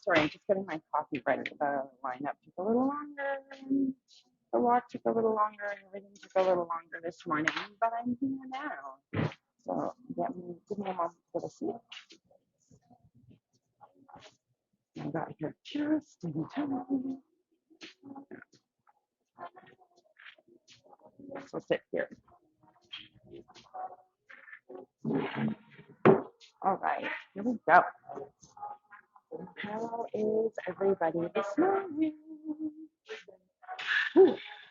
Sorry, I'm just getting my coffee ready. The lineup took a little longer, and the walk took a little longer, and everything took a little longer this morning, but I'm here now. So give me a moment to get a seat. I got here just in time. So sit here. All right, here we go. How is everybody this morning?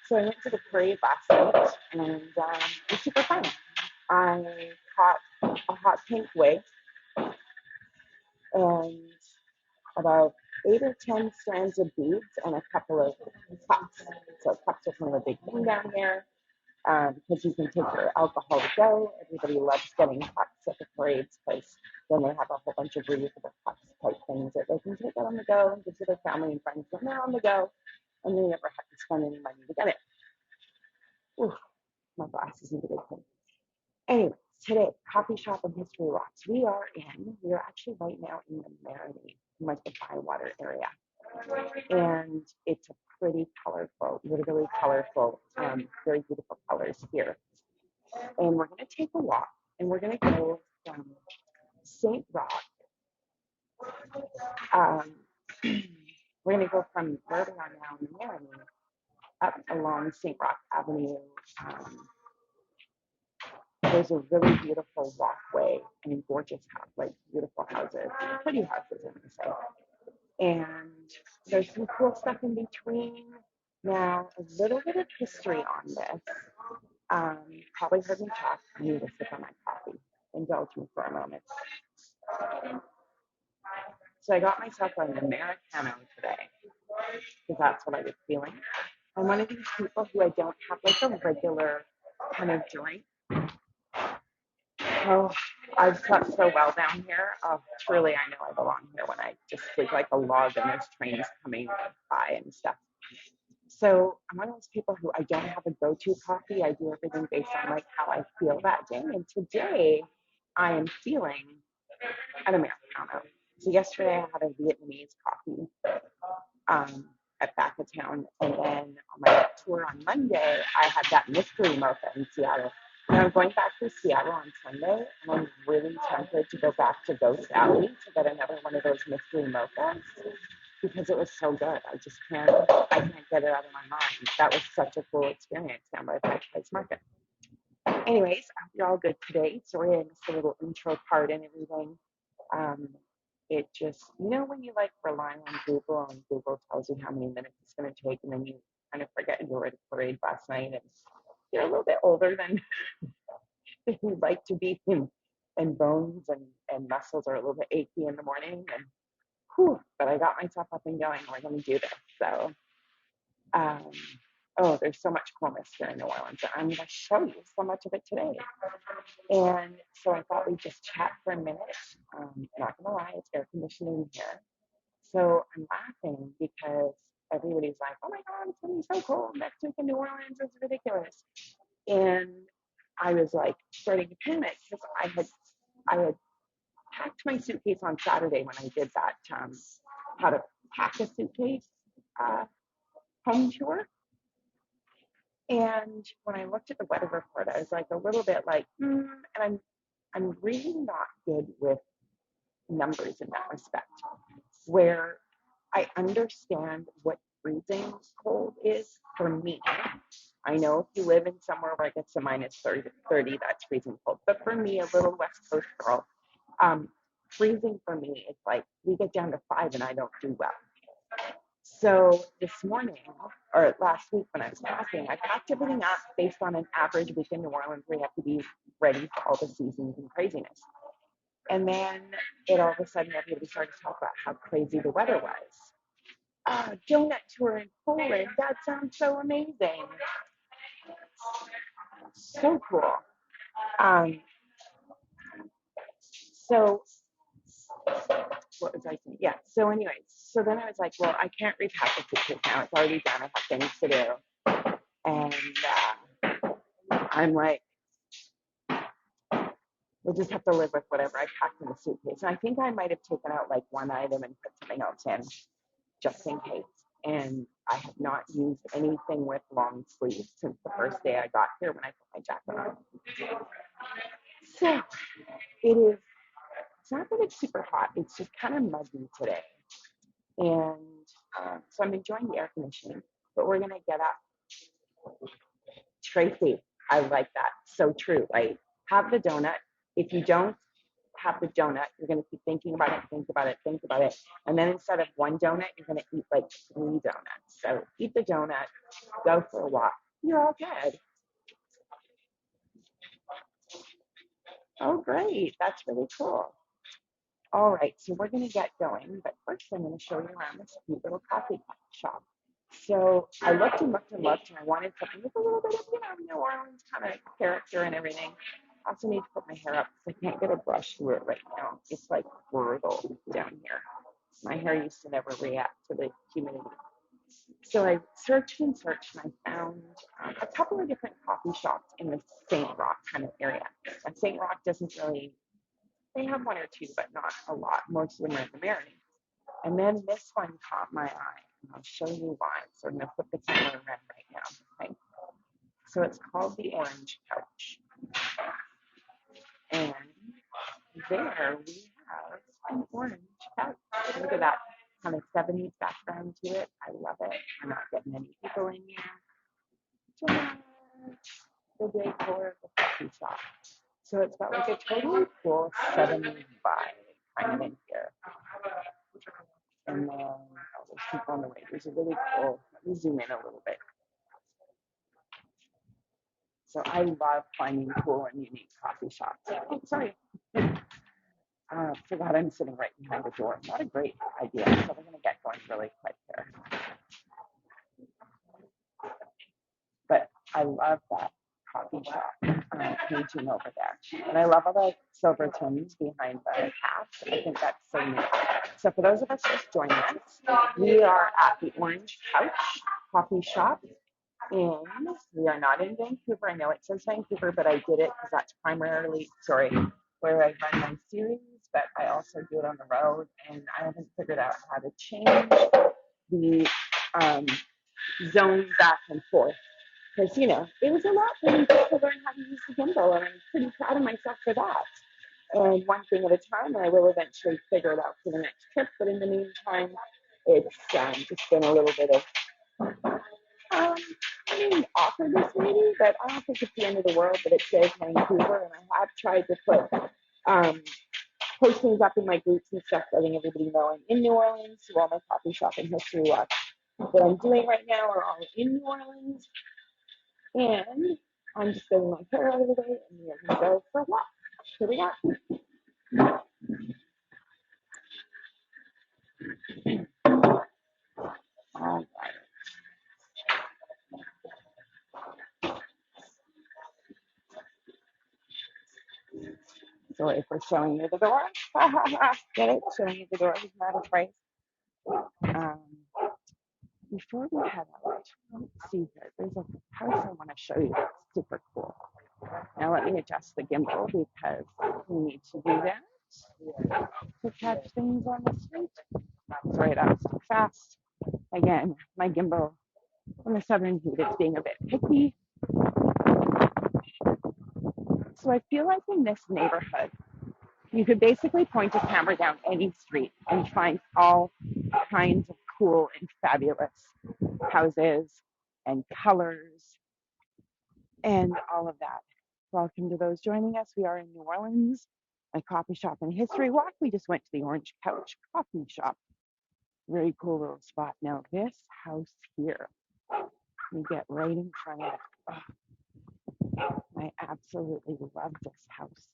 So I went to the parade last night, and it was super fun. I caught a hot pink wig and about 8 or 10 strands of beads and a couple of cups. So cups are kind of a big thing down there because you can take your alcohol to go. Everybody loves getting cups at the parades because then they have a whole bunch of reusable cups type things that they can take out on the go and give to their family and friends when they're on the go, and they never have to spend any money to get it. Ooh, my glasses need a big thing. Anyways, today, coffee shop and history walks. We are actually right now in the Marinade, like the Bywater area. And it's a pretty colorful, literally colorful, very beautiful colors here. And we're going to take a walk, and we're going to go from St. Roch. We're going to go from where we are now in the Marinade up along St. Roch Avenue. There's a really beautiful walkway and gorgeous house, like beautiful houses, pretty houses, I'm going to say. And there's some cool stuff in between. Now, a little bit of history on this. Probably heard me talk. I need to sip on my coffee. Indulge me for a moment. So I got myself an Americano today because that's what I was feeling. I'm one of these people who I don't have like a regular kind of drink. Oh, I've slept so well down here. Oh, truly, I know I belong here when I just sleep like a log and there's trains coming by and stuff. So I'm one of those people who I don't have a go-to coffee. I do everything based on like how I feel that day. And today I am feeling an Americano. So yesterday I had a Vietnamese coffee at back of town. And then on my tour on Monday, I had that mystery mocha in Seattle. And I'm going back to Seattle on Sunday, and I'm really tempted to go back to Ghost Alley to get another one of those mystery mochas because it was so good. I can't get it out of my mind. That was such a cool experience down by the Place Market. Anyways, I hope you're all good today. Sorry I missed a little intro part and everything. It just, when you like rely on Google and Google tells you how many minutes it's going to take, and then you kind of forget you were at a parade last night and you're a little bit older than you'd like to be, and bones and muscles are a little bit achy in the morning. And but I got myself up and going. We're going to do this. So, there's so much coolness here in New Orleans. And I'm going to show you so much of it today. And so I thought we'd just chat for a minute. I'm not going to lie, it's air conditioning here. So I'm laughing because everybody's like, oh my God, it's going to be so cold next week in New Orleans. It's ridiculous. And I was like starting to panic because I had packed my suitcase on Saturday when I did that how to pack a suitcase home tour. And when I looked at the weather report, I was like a little bit like, and I'm really not good with numbers in that respect, where I understand what freezing cold is for me. I know if you live in somewhere where it gets to minus 30, that's freezing cold. But for me, a little West Coast girl, freezing for me is like we get down to 5 and I don't do well. So this morning, or last week when I was packing, I packed everything up based on an average week in New Orleans where you have to be ready for all the seasons and craziness. And then all of a sudden everybody started to talk about how crazy the weather was. Donut tour in Poland, that sounds so amazing. So cool. So what was I saying? Yeah. So anyways, so then I was like, well, I can't repack the suitcase now. It's already done. I have things to do. And I'm like, we'll just have to live with whatever I packed in the suitcase. And I think I might have taken out like one item and put something else in just in case. And I have not used anything with long sleeves since the first day I got here when I put my jacket on. So it is, it's not that it's super hot, it's just kind of muggy today. And so I'm enjoying the air conditioning, but we're going to get up. Tracy, I like that. So true, right? Have the donut. If you don't have the donut, you're going to keep thinking about it, think about it, think about it. And then instead of one donut, you're going to eat like 3 donuts. So eat the donut, go for a walk. You're all good. Oh, great. That's really cool. All right, so we're going to get going. But first, I'm going to show you around this cute little coffee shop. So I looked and looked and looked, and I wanted something with a little bit of, New Orleans kind of character and everything. I also need to put my hair up because I can't get a brush through it right now. It's like brutal down here. My hair used to never react to the humidity. So I searched and searched, and I found a couple of different coffee shops in the St. Roch kind of area. And St. Roch doesn't really, they have one or two, but not a lot. Most of them are in the Marinades. And then this one caught my eye. I'll show you why. So I'm going to flip the camera around right now. Okay. So it's called the Orange Couch. And there we have an orange couch. Look at that kind of 70s background to it. I love it. I'm not getting any people in here. The decor of the coffee shop. So it's got like a totally cool 70s vibe kind of in here. And then there's people on the way. There's a really cool, let me zoom in a little bit. So I love finding cool and unique coffee shops. Oh, sorry. Forgot I'm sitting right behind the door. Not a great idea. So we're going to get going really quick here. But I love that coffee shop painting over there. And I love all the silver tins behind the caps. I think that's so neat. So for those of us just joining us, we are at the Orange Couch coffee shop. And we are not in Vancouver. I know it says Vancouver, but I did it because that's primarily, where I run my series, but I also do it on the road, and I haven't figured out how to change the zones back and forth. Because, it was a lot for me to learn how to use the gimbal, and I'm pretty proud of myself for that. And one thing at a time, I will eventually figure it out for the next trip, but in the meantime, it's just been a little bit of awkwardness maybe, but I don't think it's the end of the world that it says Vancouver, and I have tried to put postings up in my groups and stuff, letting everybody know I'm in New Orleans, so all my coffee shop and history walks that I'm doing right now are all in New Orleans, and I'm just getting my hair out of the way, and we're going to go for a walk. Here we are. All right. So if we're showing you the door, get it? Showing you the door is not a price. Before we head out, let's see here. There's a house I want to show you that's super cool. Now let me adjust the gimbal because we need to do that to catch things on the street. Sorry, that was too fast. Again, my gimbal from the southern heat is being a bit picky. So I feel like in this neighborhood, you could basically point a camera down any street and find all kinds of cool and fabulous houses and colors and all of that. Welcome to those joining us. We are in New Orleans, a coffee shop and history walk. We just went to the Orange Couch coffee shop. Very cool little spot. Now this house here, we get right in front of it. Oh, I absolutely love this house.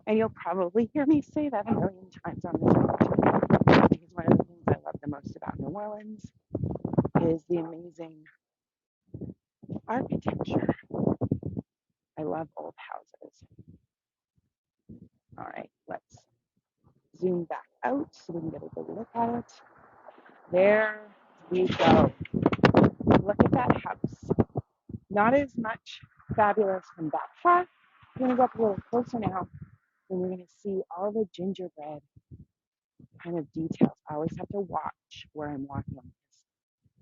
And you'll probably hear me say that a million times on this podcast, because one of the things I love the most about New Orleans is the amazing architecture. I love old houses. All right, let's zoom back out so we can get a good look at it. There we go. Look at that house. Not as much fabulous from that far, We're going to go up a little closer now, and we're going to see all the gingerbread kind of details. I always have to watch where I'm walking.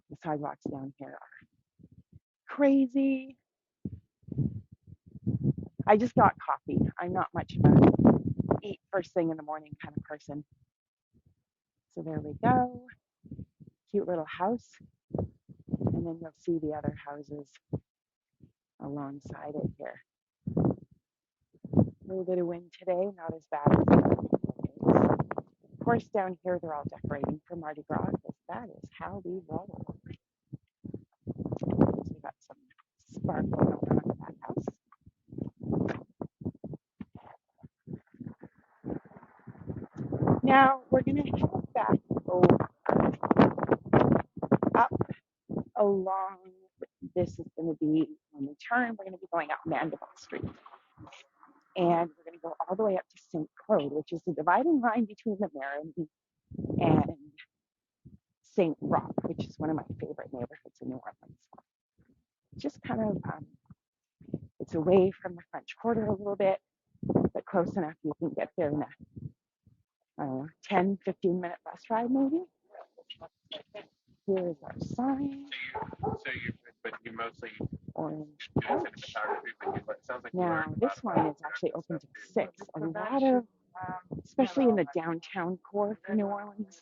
The sidewalks down here are crazy. I just got coffee. I'm not much of a eat first thing in the morning kind of person. So there we go. Cute little house. And then you'll see the other houses alongside it here. A little bit of wind today, not as bad as the other couple of days. Of course, down here they're all decorating for Mardi Gras because that is how we roll. So we got some sparkle going on in that house. Now we're going to head back up along. This is going to be, when we turn, we're going to be going up Mandeville Street. And we're going to go all the way up to St. Claude, which is the dividing line between the Marin and St. Roch, which is one of my favorite neighborhoods in New Orleans. Just kind of, it's away from the French Quarter a little bit, but close enough you can get there in a, I don't know, 10, 15-minute bus ride maybe. Here's our sign. But you mostly orange couch. Now this one is actually open to 6. A lot of, especially in the downtown core of New Orleans,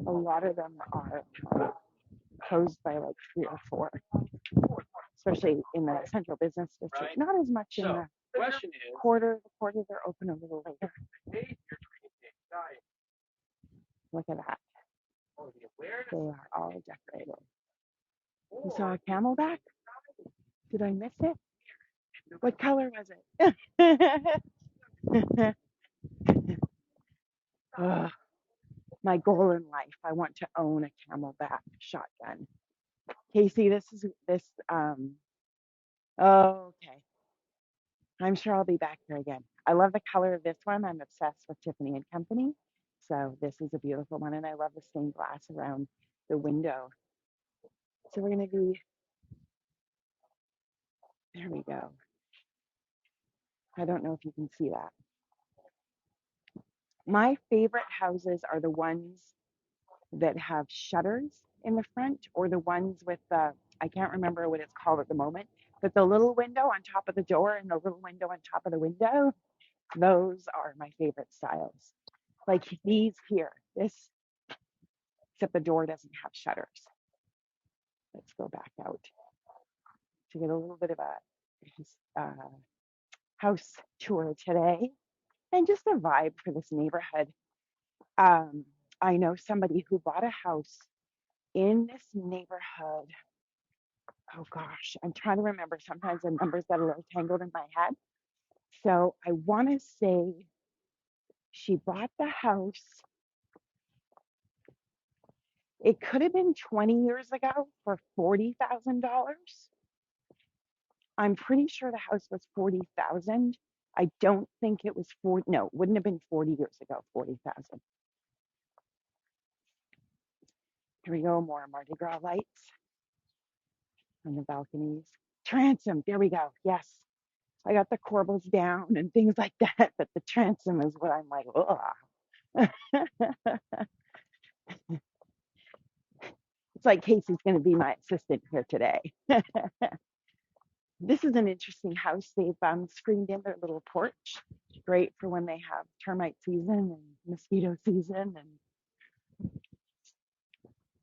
a lot of them are closed by like 3 or 4, especially in the central business district. Not as much in the quarter. The quarters are open a little later. Look at that. They are all decorated. You saw a camelback? Did I miss it? What color was it? Ugh, my goal in life. I want to own a camelback shotgun. Casey, okay. I'm sure I'll be back here again. I love the color of this one. I'm obsessed with Tiffany and Company. So this is a beautiful one, and I love the stained glass around the window. So we're going to be, there we go. I don't know if you can see that. My favorite houses are the ones that have shutters in the front, or the ones with the, I can't remember what it's called at the moment, but the little window on top of the door and the little window on top of the window. Those are my favorite styles. Like these here, this, except the door doesn't have shutters. Let's go back out to get a little bit of a house tour today and just a vibe for this neighborhood. I know somebody who bought a house in this neighborhood. Oh gosh, I'm trying to remember. Sometimes the numbers get a little tangled in my head. So I want to say she bought the house. It could have been 20 years ago for $40,000. I'm pretty sure the house was 40,000. I don't think it was 40. No, it wouldn't have been 40 years ago, 40,000. Here we go, more Mardi Gras lights on the balconies. Transom, there we go. Yes, I got the corbels down and things like that, but the transom is what I'm like, ugh. It's like Casey's going to be my assistant here today. This is an interesting house. They've screened in their little porch. Great for when they have termite season and mosquito season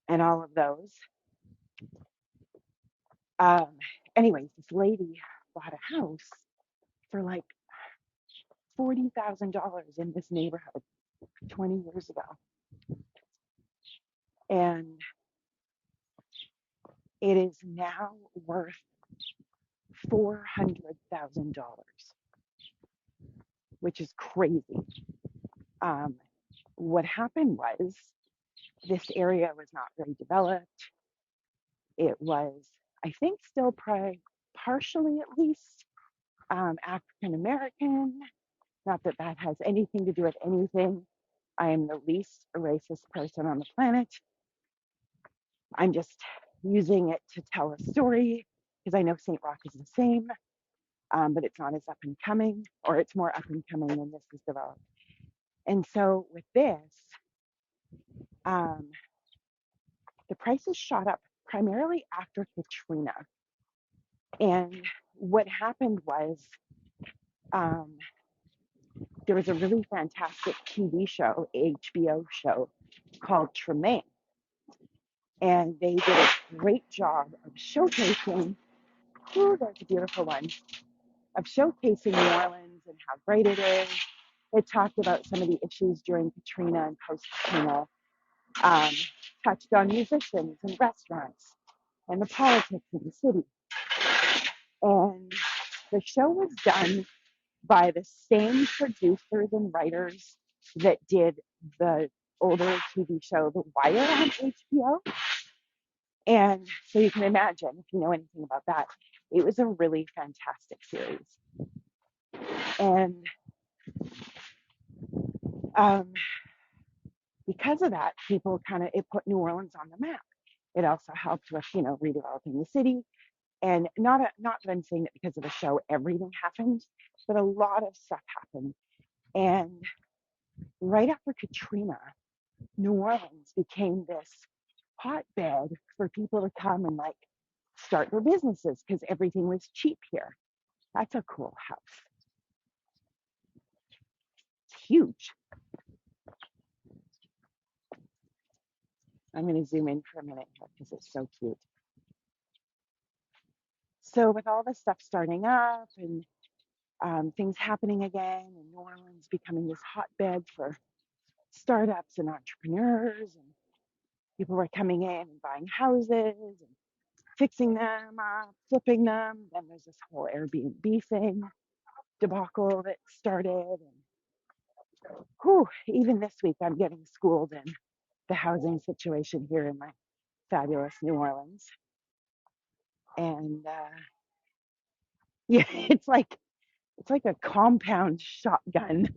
and all of those. Anyways, this lady bought a house for like $40,000 in this neighborhood 20 years ago. And it is now worth $400,000, which is crazy. What happened was this area was not very developed. It was, I think, still partially at least African American. Not that that has anything to do with anything. I am the least racist person on the planet. I'm just using it to tell a story because I know St. Roch is the same. but it's not as up and coming, or it's more up and coming than this is developed. And so with this, um, the prices shot up primarily after Katrina. And what happened was um, there was a really fantastic TV show, HBO show called Tremaine. And they did a great job of showcasing, oh, that's a beautiful one, of showcasing New Orleans and how great it is. It talked about some of the issues during Katrina and post-Katrina, um, touched on musicians and restaurants and the politics of the city. And the show was done by the same producers and writers that did the older TV show The Wire on HBO. And so you can imagine, if you know anything about that, it was a really fantastic series. And because of that, people it put New Orleans on the map. It also helped with, redeveloping the city. And not that I'm saying that because of the show, everything happened, but a lot of stuff happened. And right after Katrina, New Orleans became this hotbed for people to come and start their businesses because everything was cheap here. That's a cool house. It's huge. I'm going to zoom in for a minute here because it's so cute. So with all this stuff starting up and things happening again, and New Orleans becoming this hotbed for startups and entrepreneurs, and people were coming in and buying houses and fixing them up, flipping them. Then there's this whole Airbnb thing debacle that started. And even this week, I'm getting schooled in the housing situation here in my fabulous New Orleans. And yeah, it's like a compound shotgun.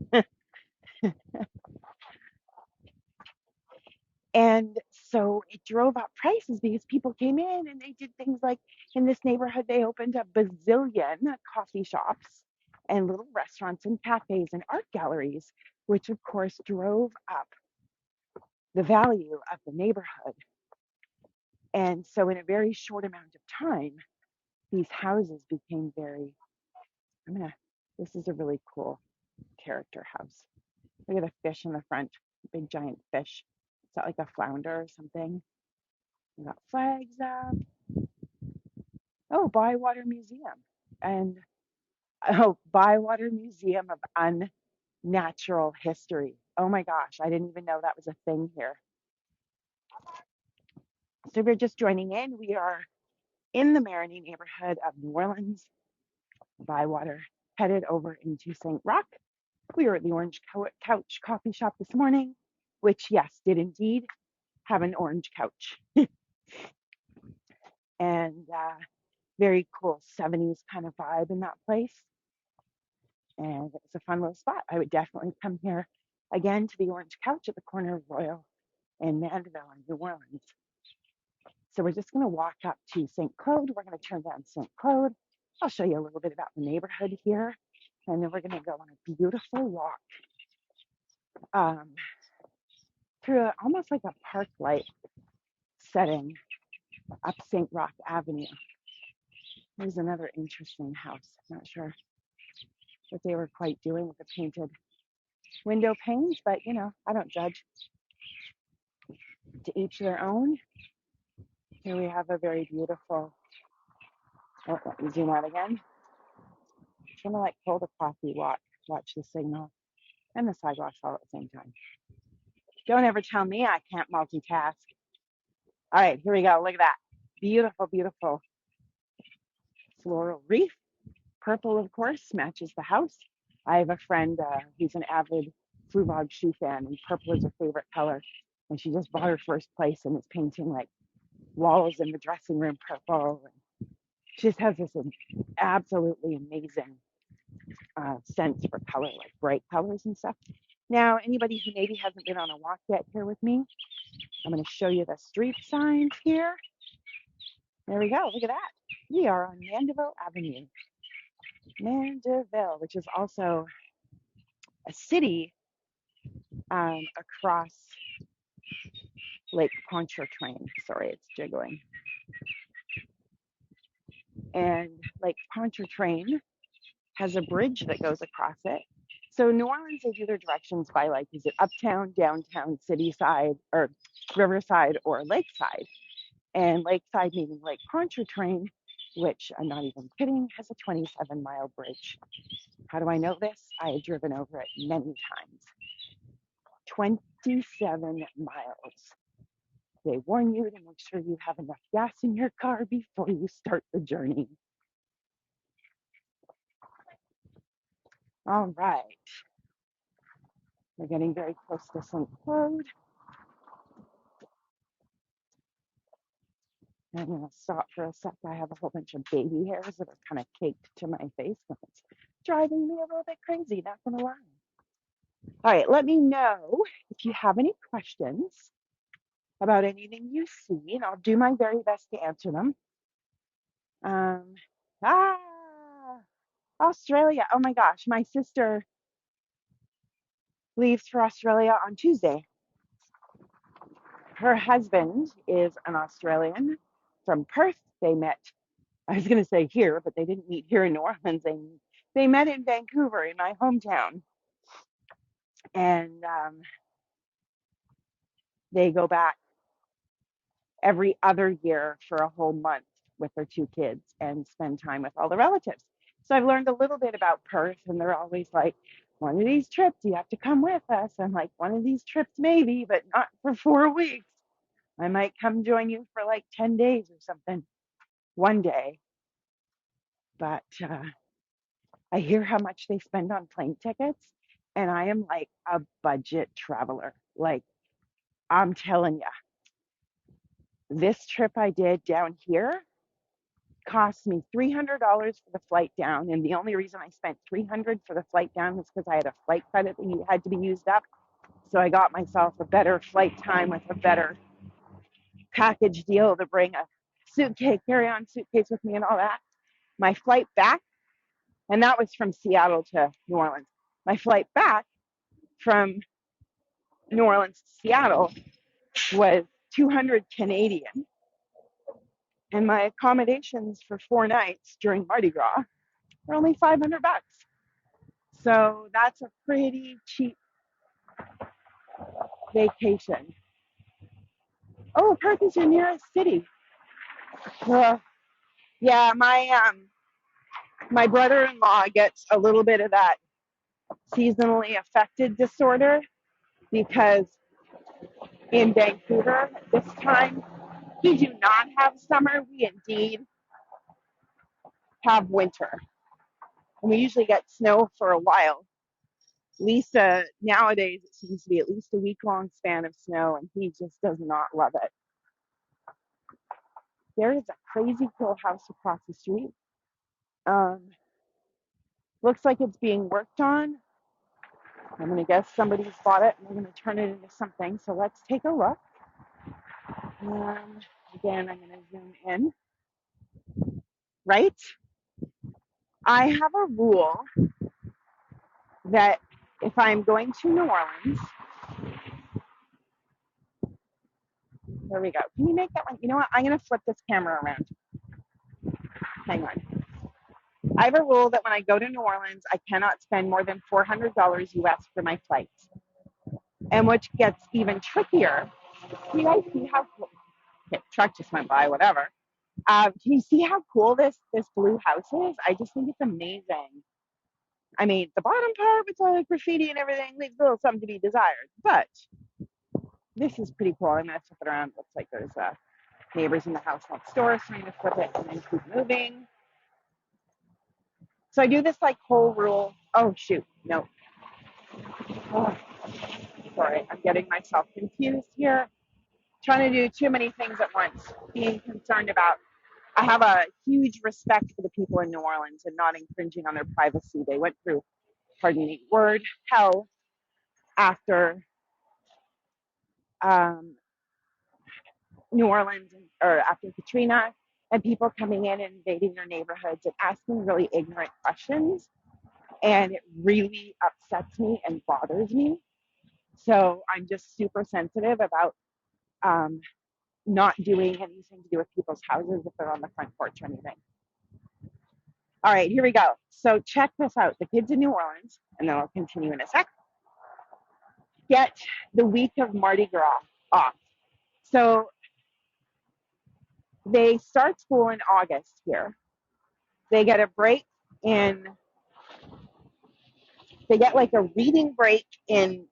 And so it drove up prices because people came in and they did things like in this neighborhood, they opened a bazillion coffee shops and little restaurants and cafes and art galleries, which of course drove up the value of the neighborhood. And so in a very short amount of time, these houses became this is a really cool character house. Look at the fish in the front, big giant fish. Is that like a flounder or something? We got flags up. Oh, Bywater Museum. And Bywater Museum of Unnatural History. Oh my gosh, I didn't even know that was a thing here. So if you're just joining in, we are in the Marigny neighborhood of New Orleans, Bywater, headed over into St. Roch. We were at the Orange Couch coffee shop this morning, which, yes, did indeed have an orange couch. And very cool 70s kind of vibe in that place. And it's a fun little spot. I would definitely come here again to the Orange Couch at the corner of Royal and Mandeville in New Orleans. So we're just going to walk up to St. Claude. We're going to turn down St. Claude. I'll show you a little bit about the neighborhood here. And then we're going to go on a beautiful walk through almost like a park-like setting up St. Roch Avenue. There's another interesting house. I'm not sure what they were quite doing with the painted window panes, but I don't judge. To each their own. Here we have a very beautiful, let me zoom out again. It's kind of like hold a coffee, watch the signal and the sidewalks all at the same time. Don't ever tell me I can't multitask. All right, here we go. Look at that. Beautiful, beautiful floral wreath. Purple, of course, matches the house. I have a friend who's an avid Fuvog shoe fan, and purple is her favorite color. And she just bought her first place and is painting like walls in the dressing room purple. And she just has this absolutely amazing sense for color, like bright colors and stuff. Now, anybody who maybe hasn't been on a walk yet here with me, I'm going to show you the street signs here. There we go. Look at that. We are on Mandeville Avenue. Mandeville, which is also a city across Lake Pontchartrain. Sorry, it's jiggling. And Lake Pontchartrain has a bridge that goes across it. So New Orleans, they do their directions by like, is it uptown, downtown, city side, or riverside, or lakeside? And lakeside, meaning Lake Pontchartrain, which I'm not even kidding, has a 27-mile bridge. How do I know this? I had driven over it many times. 27 miles. They warn you to make sure you have enough gas in your car before you start the journey. All right. We're getting very close to St. Claude. I'm going to stop for a sec. I have a whole bunch of baby hairs that are kind of caked to my face, and it's driving me a little bit crazy, not going to lie. All right, let me know if you have any questions about anything you see, and I'll do my very best to answer them. Um, ah, Australia. Oh my gosh, my sister leaves for Australia on Tuesday. Her husband is an Australian from Perth. They met, I was going to say here, but they didn't meet here in New Orleans. They met in Vancouver, in my hometown. And they go back every other year for a whole month with their two kids and spend time with all the relatives. So I've learned a little bit about Perth, and they're always like, one of these trips, you have to come with us. I'm like, one of these trips, maybe, but not for 4 weeks. I might come join you for like 10 days or something one day. But I hear how much they spend on plane tickets, and I am like a budget traveler. Like, I'm telling you, this trip I did down here cost me $300 for the flight down, and the only reason I spent $300 for the flight down was because I had a flight credit that had to be used up. So I got myself a better flight time with a better package deal to bring a suitcase, carry-on suitcase with me and all that. My flight back, and that was from Seattle to New Orleans. My flight back from New Orleans to Seattle was 200 Canadian, and my accommodations for 4 nights during Mardi Gras were only $500. So that's a pretty cheap vacation. Oh, Perth is your nearest city. Yeah, my brother-in-law gets a little bit of that seasonally affected disorder because in Vancouver this time we do not have summer. We indeed have winter, and we usually get snow for a while. Lisa, nowadays it seems to be at least a week-long span of snow, and he just does not love it. There is a crazy cool house across the street. Looks like it's being worked on. I'm going to guess somebody's bought it and they're going to turn it into something. So let's take a look. Again, I'm going to zoom in. Right? I have a rule that if I'm going to New Orleans, there we go. Can you make that one? You know what? I'm going to flip this camera around. Hang on. I have a rule that when I go to New Orleans, I cannot spend more than $400 US for my flights. And which gets even trickier. You guys see how cool? Okay, truck just went by, whatever. Can you see how cool this blue house is? I just think it's amazing. I mean, the bottom part with all the graffiti and everything leaves a little something to be desired, but this is pretty cool. I'm going to flip it around. Looks like there's neighbors in the house next door, so I'm going to flip it and then keep moving. So I do this like whole rule. Oh, shoot. No. Oh, sorry. I'm getting myself confused here. Trying to do too many things at once. Being concerned about. I have a huge respect for the people in New Orleans and not infringing on their privacy. They went through, pardon me, word hell after New Orleans or after Katrina. and people coming in and invading their neighborhoods and asking really ignorant questions. And it really upsets me and bothers me. So I'm just super sensitive about um, not doing anything to do with people's houses if they're on the front porch or anything. All right, here we go. So check this out. The kids in New Orleans, and then I'll continue in a sec, get the week of Mardi Gras off. So they start school in August here. They get a break in, they get like a reading break in,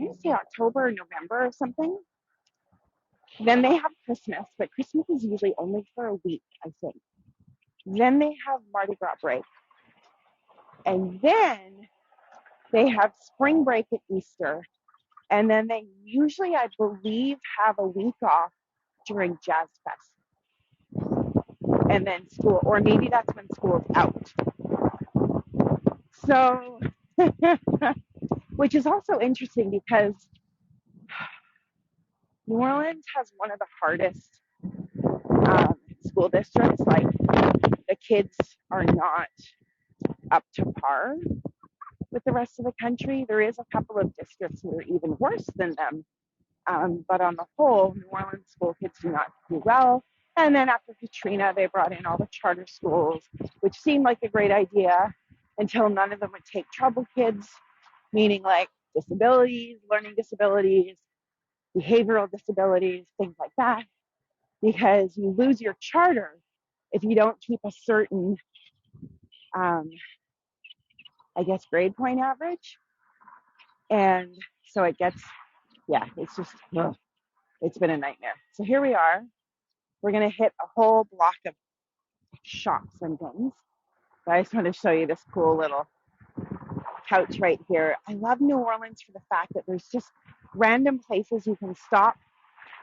I want to say October or November or something. Then they have Christmas, but Christmas is usually only for a week, I think. Then they have Mardi Gras break. And then they have spring break at Easter. And then they usually, I believe, have a week off during Jazz Fest. And then school, or maybe that's when school's out. So, which is also interesting because New Orleans has one of the hardest school districts. Like, the kids are not up to par with the rest of the country. There is a couple of districts that are even worse than them. But on the whole, New Orleans school kids do not do well. And then after Katrina, they brought in all the charter schools, which seemed like a great idea until none of them would take trouble kids, meaning like disabilities, learning disabilities, behavioral disabilities, things like that, because you lose your charter if you don't keep a certain, I guess, grade point average. And so it gets, yeah, it's just, it's been a nightmare. So here we are. We're going to hit a whole block of shops and things. But I just want to show you this cool little couch right here. I love New Orleans for the fact that there's just random places you can stop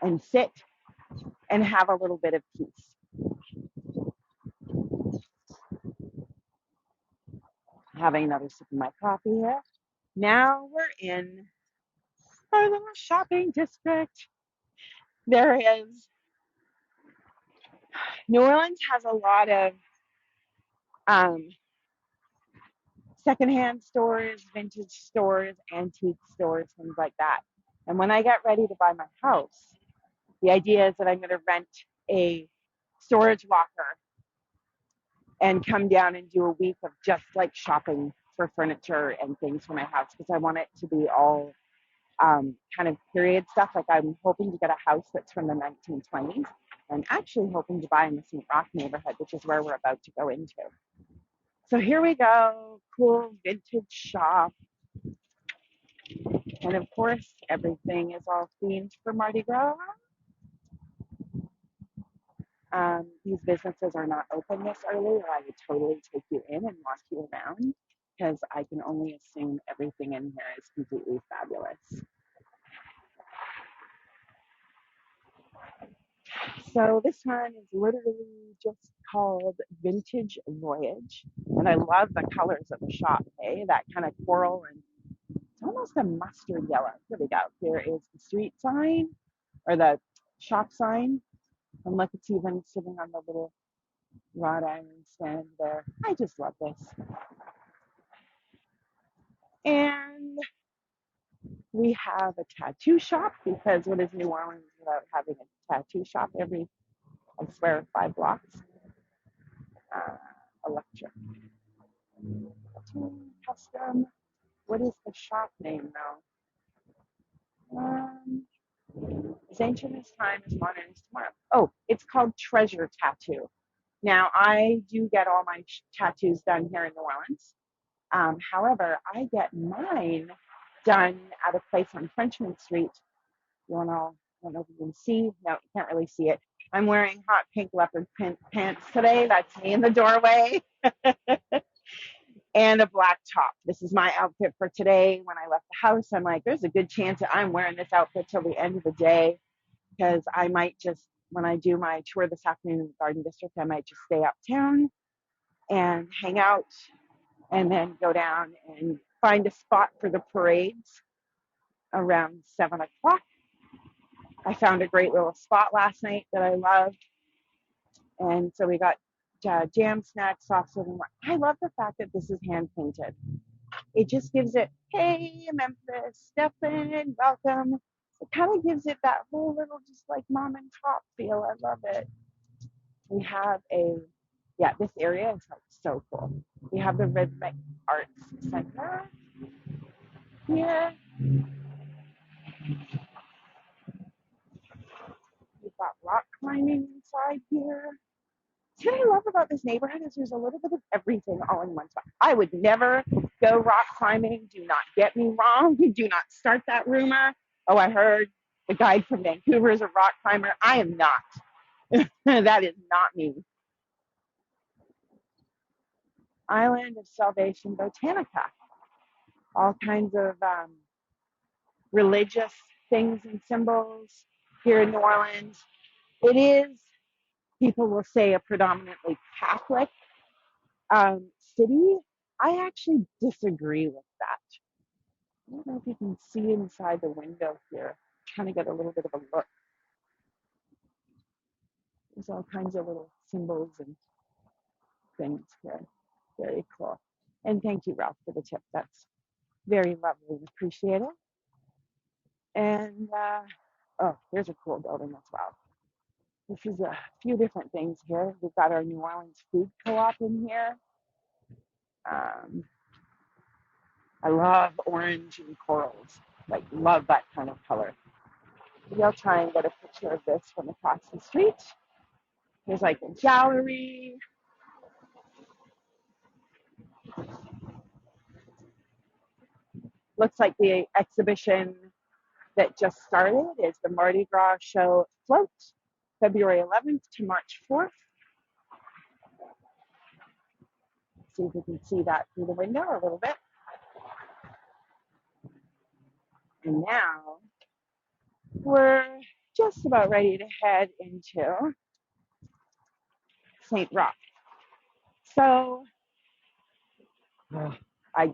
and sit and have a little bit of peace. Having another sip of my coffee here. Now we're in our little shopping district. There is, New Orleans has a lot of secondhand stores, vintage stores, antique stores, things like that. And when I get ready to buy my house, the idea is that I'm going to rent a storage locker and come down and do a week of just like shopping for furniture and things for my house, because I want it to be all kind of period stuff. Like, I'm hoping to get a house that's from the 1920s. I'm actually hoping to buy in the St. Roch neighborhood, which is where we're about to go into. So here we go, cool vintage shop. And of course, everything is all themed for Mardi Gras. These businesses are not open this early, or I would totally take you in and walk you around, because I can only assume everything in here is completely fabulous. So this one is literally just called Vintage Voyage. And I love the colors of the shop, hey? That kind of coral, and it's almost a mustard yellow. Here we go. Here is the street sign, or the shop sign. And look, it's even sitting on the little wrought iron stand there. I just love this. And we have a tattoo shop, because what is New Orleans without having a tattoo shop every, I swear, 5 blocks? Electric. Custom. What is the shop name now? As ancient as time, as modern as tomorrow. Oh, it's called Treasure Tattoo. Now, I do get all my tattoos done here in New Orleans. However, I get mine done at a place on Frenchman Street. You want to, I don't know if you can see. No, you can't really see it. I'm wearing hot pink leopard pants today. That's me in the doorway. And a black top. This is my outfit for today. When I left the house, I'm like, there's a good chance that I'm wearing this outfit till the end of the day, because I might just, when I do my tour this afternoon in the Garden District, I might just stay uptown and hang out, and then go down and find a spot for the parades around 7 o'clock. I found a great little spot last night that I loved. And so we got jam, snacks, soft serve, and more. I love the fact that this is hand painted. It just gives it, hey, Memphis, step in, welcome. It kind of gives it that whole little, just like mom and pop feel. I love it. We have this area is like so cool. We have the Rhythmic Arts Center here. We've got rock climbing inside here. See what I love about this neighborhood is there's a little bit of everything all in one spot. I would never go rock climbing. Do not get me wrong. Do not start that rumor. Oh, I heard the guide from Vancouver is a rock climber. I am not. That is not me. Island of Salvation Botanica. All kinds of religious things and symbols here in New Orleans. It is, people will say, a predominantly Catholic city. I actually disagree with that. I don't know if you can see inside the window here. I'm trying to get a little bit of a look. There's all kinds of little symbols and things here. Very cool. And thank you, Ralph, for the tip. That's very lovely and appreciated. And here's a cool building as well. This is a few different things here. We've got our New Orleans Food Co-op in here. I love orange and corals. Like, love that kind of color. Maybe I'll try and get a picture of this from across the street. There's like a gallery. Looks like the exhibition that just started is the Mardi Gras show float, February 11th to March 4th. See if we can see that through the window a little bit. And now we're just about ready to head into St. Roch. So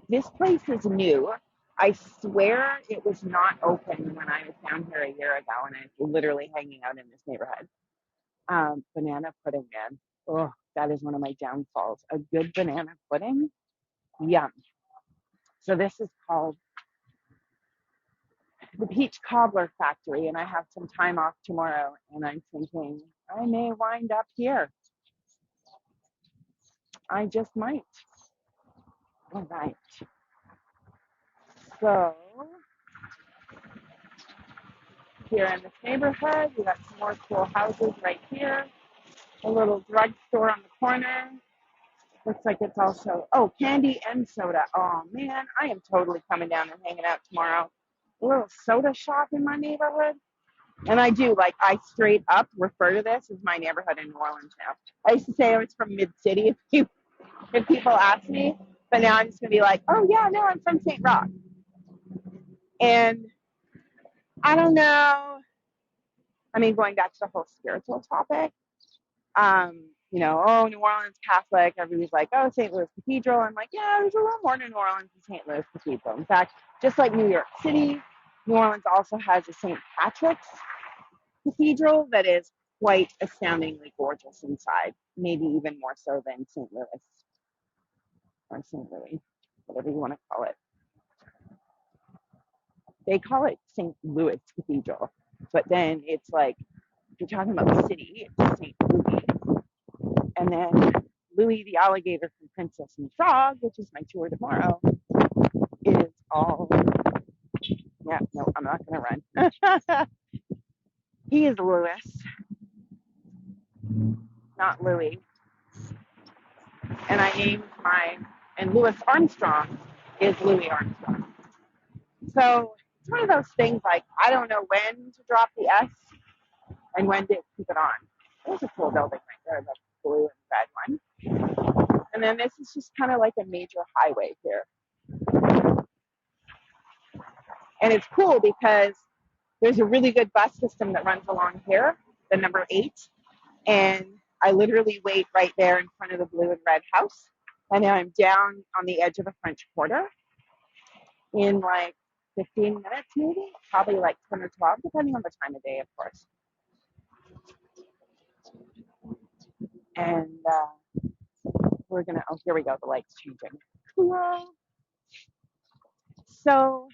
this place is new. I swear it was not open when I was down here a year ago and I was literally hanging out in this neighborhood. Banana pudding, man. Oh, that is one of my downfalls. A good banana pudding, yum. So this is called the Peach Cobbler Factory, and I have some time off tomorrow, and I'm thinking I may wind up here. I just might. All right. So here in this neighborhood, we got some more cool houses right here. A little drugstore on the corner. Looks like it's also, candy and soda. Oh man, I am totally coming down and hanging out tomorrow. A little soda shop in my neighborhood. And I do, I straight up refer to this as my neighborhood in New Orleans now. I used to say I was from Mid-City if people ask me, but now I'm just going to be like, oh yeah, no, I'm from St. Roch. And I don't know, going back to the whole spiritual topic, New Orleans Catholic, everybody's like, oh, St. Louis Cathedral. I'm like, yeah, there's a little more to New Orleans than St. Louis Cathedral. In fact, just like New York City, New Orleans also has a St. Patrick's Cathedral that is quite astoundingly gorgeous inside, maybe even more so than St. Louis or St. Louis, whatever you want to call it. They call it St. Louis Cathedral, but then it's like, if you're talking about the city, it's St. Louis. And then Louis the Alligator from Princess and the Frog, which is my tour tomorrow, is all, I'm not going to run. He is Louis, not Louis. And I named and Louis Armstrong is Louis Armstrong. So it's one of those things, I don't know when to drop the S and when to keep it on. There's a cool building right there, the blue and red one. And then this is just kind of like a major highway here. And it's cool because there's a really good bus system that runs along here, the number 8. And I literally wait right there in front of the blue and red house. And then I'm down on the edge of the French Quarter in 15 minutes, maybe, probably 10 or 12, depending on the time of day, of course. And we're going to, oh, here we go. The light's changing. Cool. So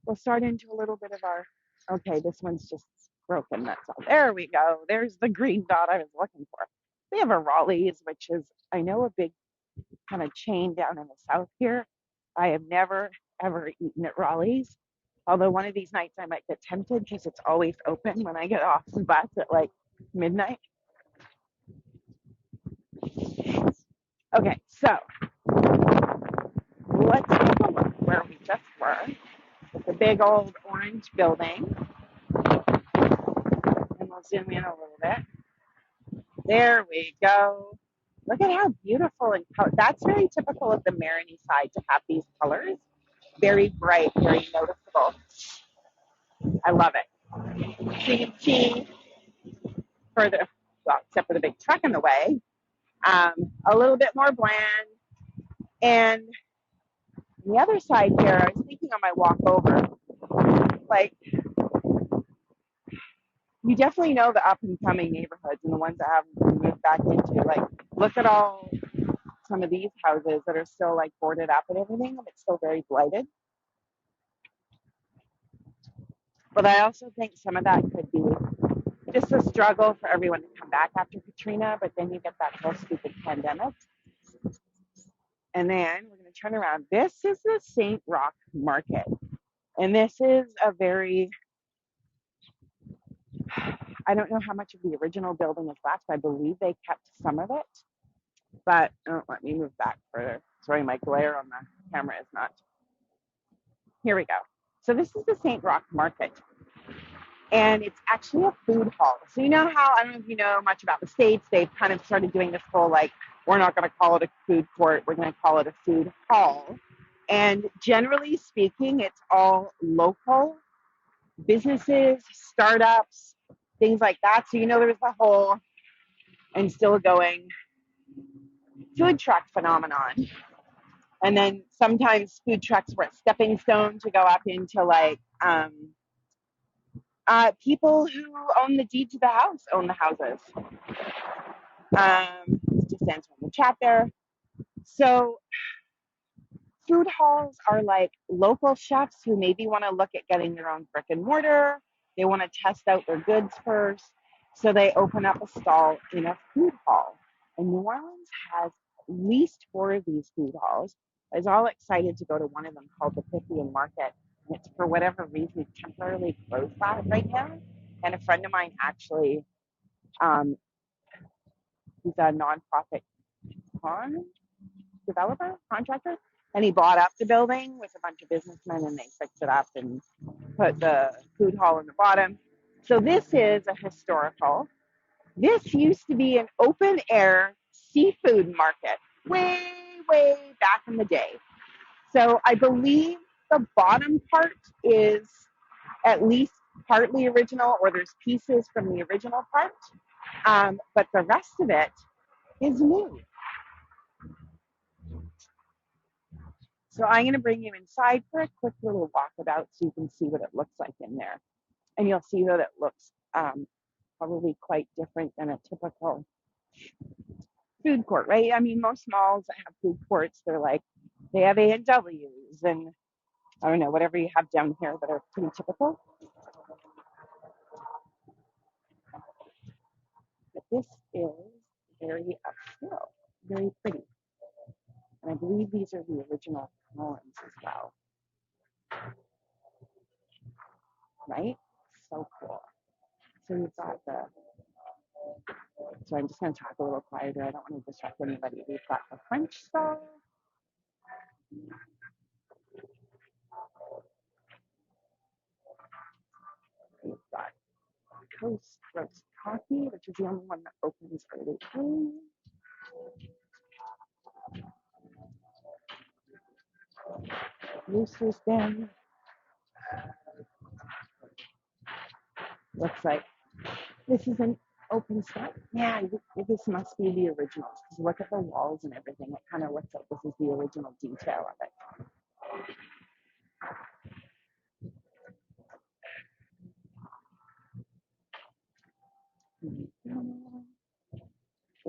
we'll start into a little bit of our, okay, this one's just broken. That's all. There we go. There's the green dot I was looking for. We have a Raleigh's, which is, I know, a big kind of chain down in the south here. I have never, ever eaten at Raleigh's. Although one of these nights I might get tempted because it's always open when I get off the bus at like midnight. Okay, so let's take a look where we just were. It's a big old orange building. And we'll zoom in a little bit. There we go. Look at how beautiful and that's very typical of the Marigny side to have these colors. Very bright, very noticeable. I love it. So you can see further, well, except for the big truck in the way, a little bit more bland. And on the other side here, I was thinking on my walk over, like, you definitely know the up and coming neighborhoods and the ones that haven't moved back into. Like, look at all some of these houses that are still like boarded up and everything, and it's still very blighted. But I also think some of that could be just a struggle for everyone to come back after Katrina, but then you get that whole stupid pandemic. And then we're going to turn around. This is the St. Roch Market. And this is a very, I don't know how much of the original building is left. I believe they kept some of it. But let me move back further. Sorry, my glare on the camera is not. Here we go. So this is the St. Roch Market. And it's actually a food hall. So you know how, I don't know if you know much about the States, they've kind of started doing this whole, like, we're not going to call it a food court, we're going to call it a food hall. And generally speaking, it's all local businesses, startups, things like that. So, you know, there's the whole, and still going, food truck phenomenon. And then sometimes food trucks were a stepping stone to go up into, like, people who own the deed to the house own the houses. Just answering the chat there. So food halls are like local chefs who maybe want to look at getting their own brick and mortar. They want to test out their goods first. So they open up a stall in a food hall. And New Orleans has at least 4 of these food halls. I was all excited to go to one of them called the Pythian Market. And it's for whatever reason temporarily closed that right now. And a friend of mine actually, he's a nonprofit developer, contractor, and he bought up the building with a bunch of businessmen and they fixed it up and put the food hall in the bottom. So this is a historical. This used to be an open air seafood market way, way back in the day. So I believe the bottom part is at least partly original, or there's pieces from the original part, but the rest of it is new. So I'm going to bring you inside for a quick little walkabout so you can see what it looks like in there. And you'll see that it looks probably quite different than a typical food court, right? I mean, most malls that have food courts, they're like, they have A&Ws and I don't know, whatever you have down here that are pretty typical. But this is very upscale, very pretty. And I believe these are the original columns as well. Right? So cool. So you've got the, so I'm just going to talk a little quieter. I don't want to distract anybody. We've got the French stall. We've got Coast Roast Coffee, which is the only one that opens early. Rooster's Den. Looks like this is an open spot. Yeah, this must be the original. Because look at the walls and everything. It kind of looks like this is the original detail of it.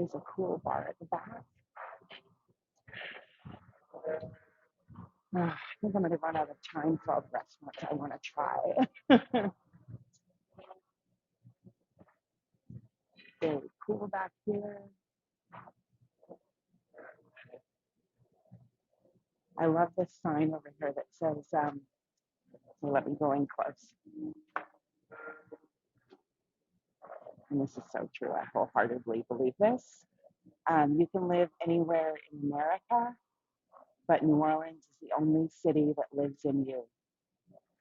There's a cool bar at the back. I think I'm going to run out of time for all the restaurants I want to try. Very cool back here. I love this sign over here that says, let me go in close. And this is so true. I wholeheartedly believe this. You can live anywhere in America, but New Orleans is the only city that lives in you.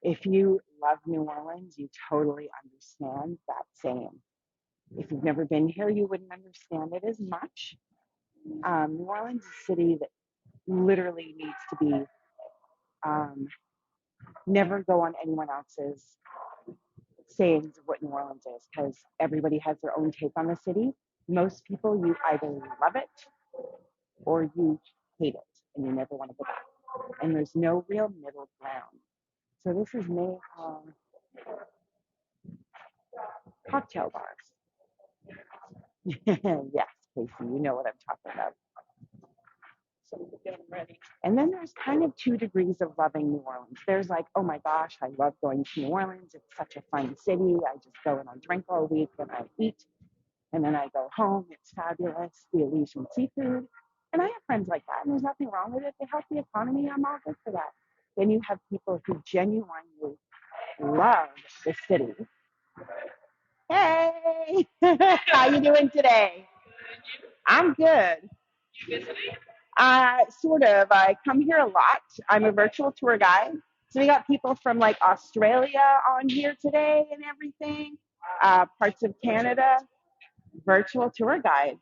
If you love New Orleans, you totally understand that saying. If you've never been here, you wouldn't understand it as much. New Orleans is a city that literally needs to be never go on anyone else's sayings of what New Orleans is, because everybody has their own take on the city. Most people, you either love it or you hate it and you never want to go back. And there's no real middle ground. So this is made of cocktail bars. Yes, Casey, you know what I'm talking about. So we're getting ready. And then there's kind of 2 degrees of loving New Orleans. There's like, oh my gosh, I love going to New Orleans. It's such a fun city. I just go and I drink all week and I eat. And then I go home. It's fabulous. The Elysian seafood. And I have friends like that. And there's nothing wrong with it. They help the economy. I'm all good for that. Then you have people who genuinely love the city. Hey, how you doing today? I'm good. You visiting? Sort of. I come here a lot. I'm a virtual tour guide. So we got people from like Australia on here today and everything. Parts of Canada, virtual tour guides.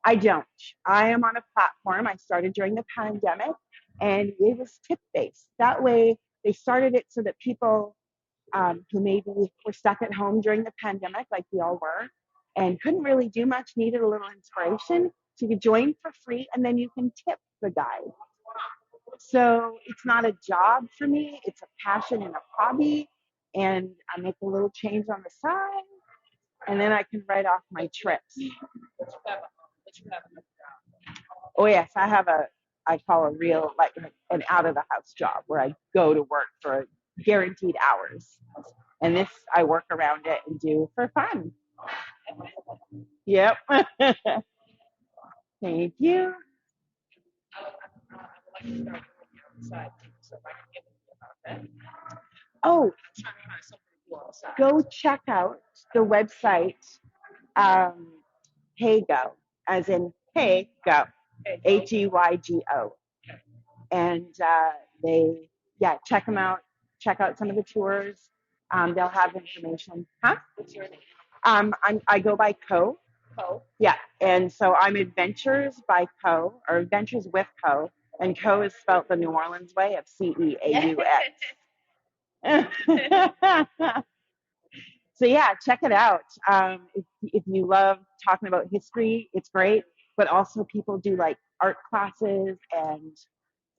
I don't. I am on a platform. I started during the pandemic and it was tip-based. That way they started it so that people who maybe were stuck at home during the pandemic, like we all were, and couldn't really do much, needed a little inspiration. So you could join for free, and then you can tip the guide. So it's not a job for me. It's a passion and a hobby, and I make a little change on the side, and then I can write off my trips. Oh, yes, I have I call a real, like an out-of-the-house job where I go to work for guaranteed hours. And this, I work around it and do for fun. Yep. Thank you. Oh, go check out the website, Heygo, as in hey, go, Heygo. And check them out. Check out some of the tours. They'll have information. Huh? What's your name? I go by Co. Co. Yeah, and so I'm Adventures by Co, or Adventures with Co, and Co is spelled the New Orleans way of CEAUX. So yeah, check it out. If you love talking about history, it's great. But also people do like art classes and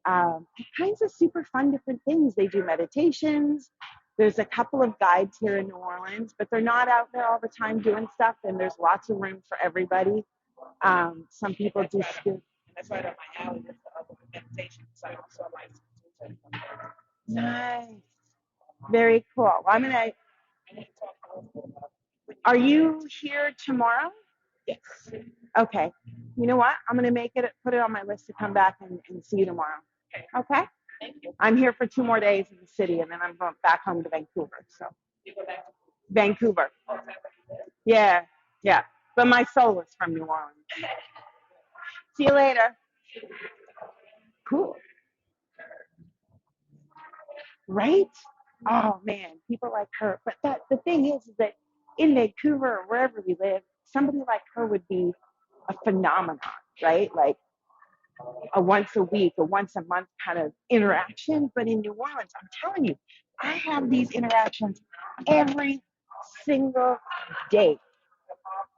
kinds of super fun different things. They do meditations. There's a couple of guides here in New Orleans, but they're not out there all the time doing stuff, and there's lots of room for everybody. Some people do school. That's right up my alley. There's the meditation site. So I like nice. Very cool. Well, I'm going to. Are you here tomorrow? Yes. Okay. You know what? I'm going to put it on my list to come back and see you tomorrow. Okay? Thank you. I'm here for 2 more days in the city, and then I'm going back home to Vancouver. So. You go back to Vancouver. Yeah. Yeah. But my soul is from New Orleans. See you later. Cool. Right? Oh, man. People like her. But the thing is that in Vancouver or wherever we live, somebody like her would be a phenomenon, right? Like a once a week, a once a month kind of interaction. But in New Orleans, I'm telling you, I have these interactions every single day,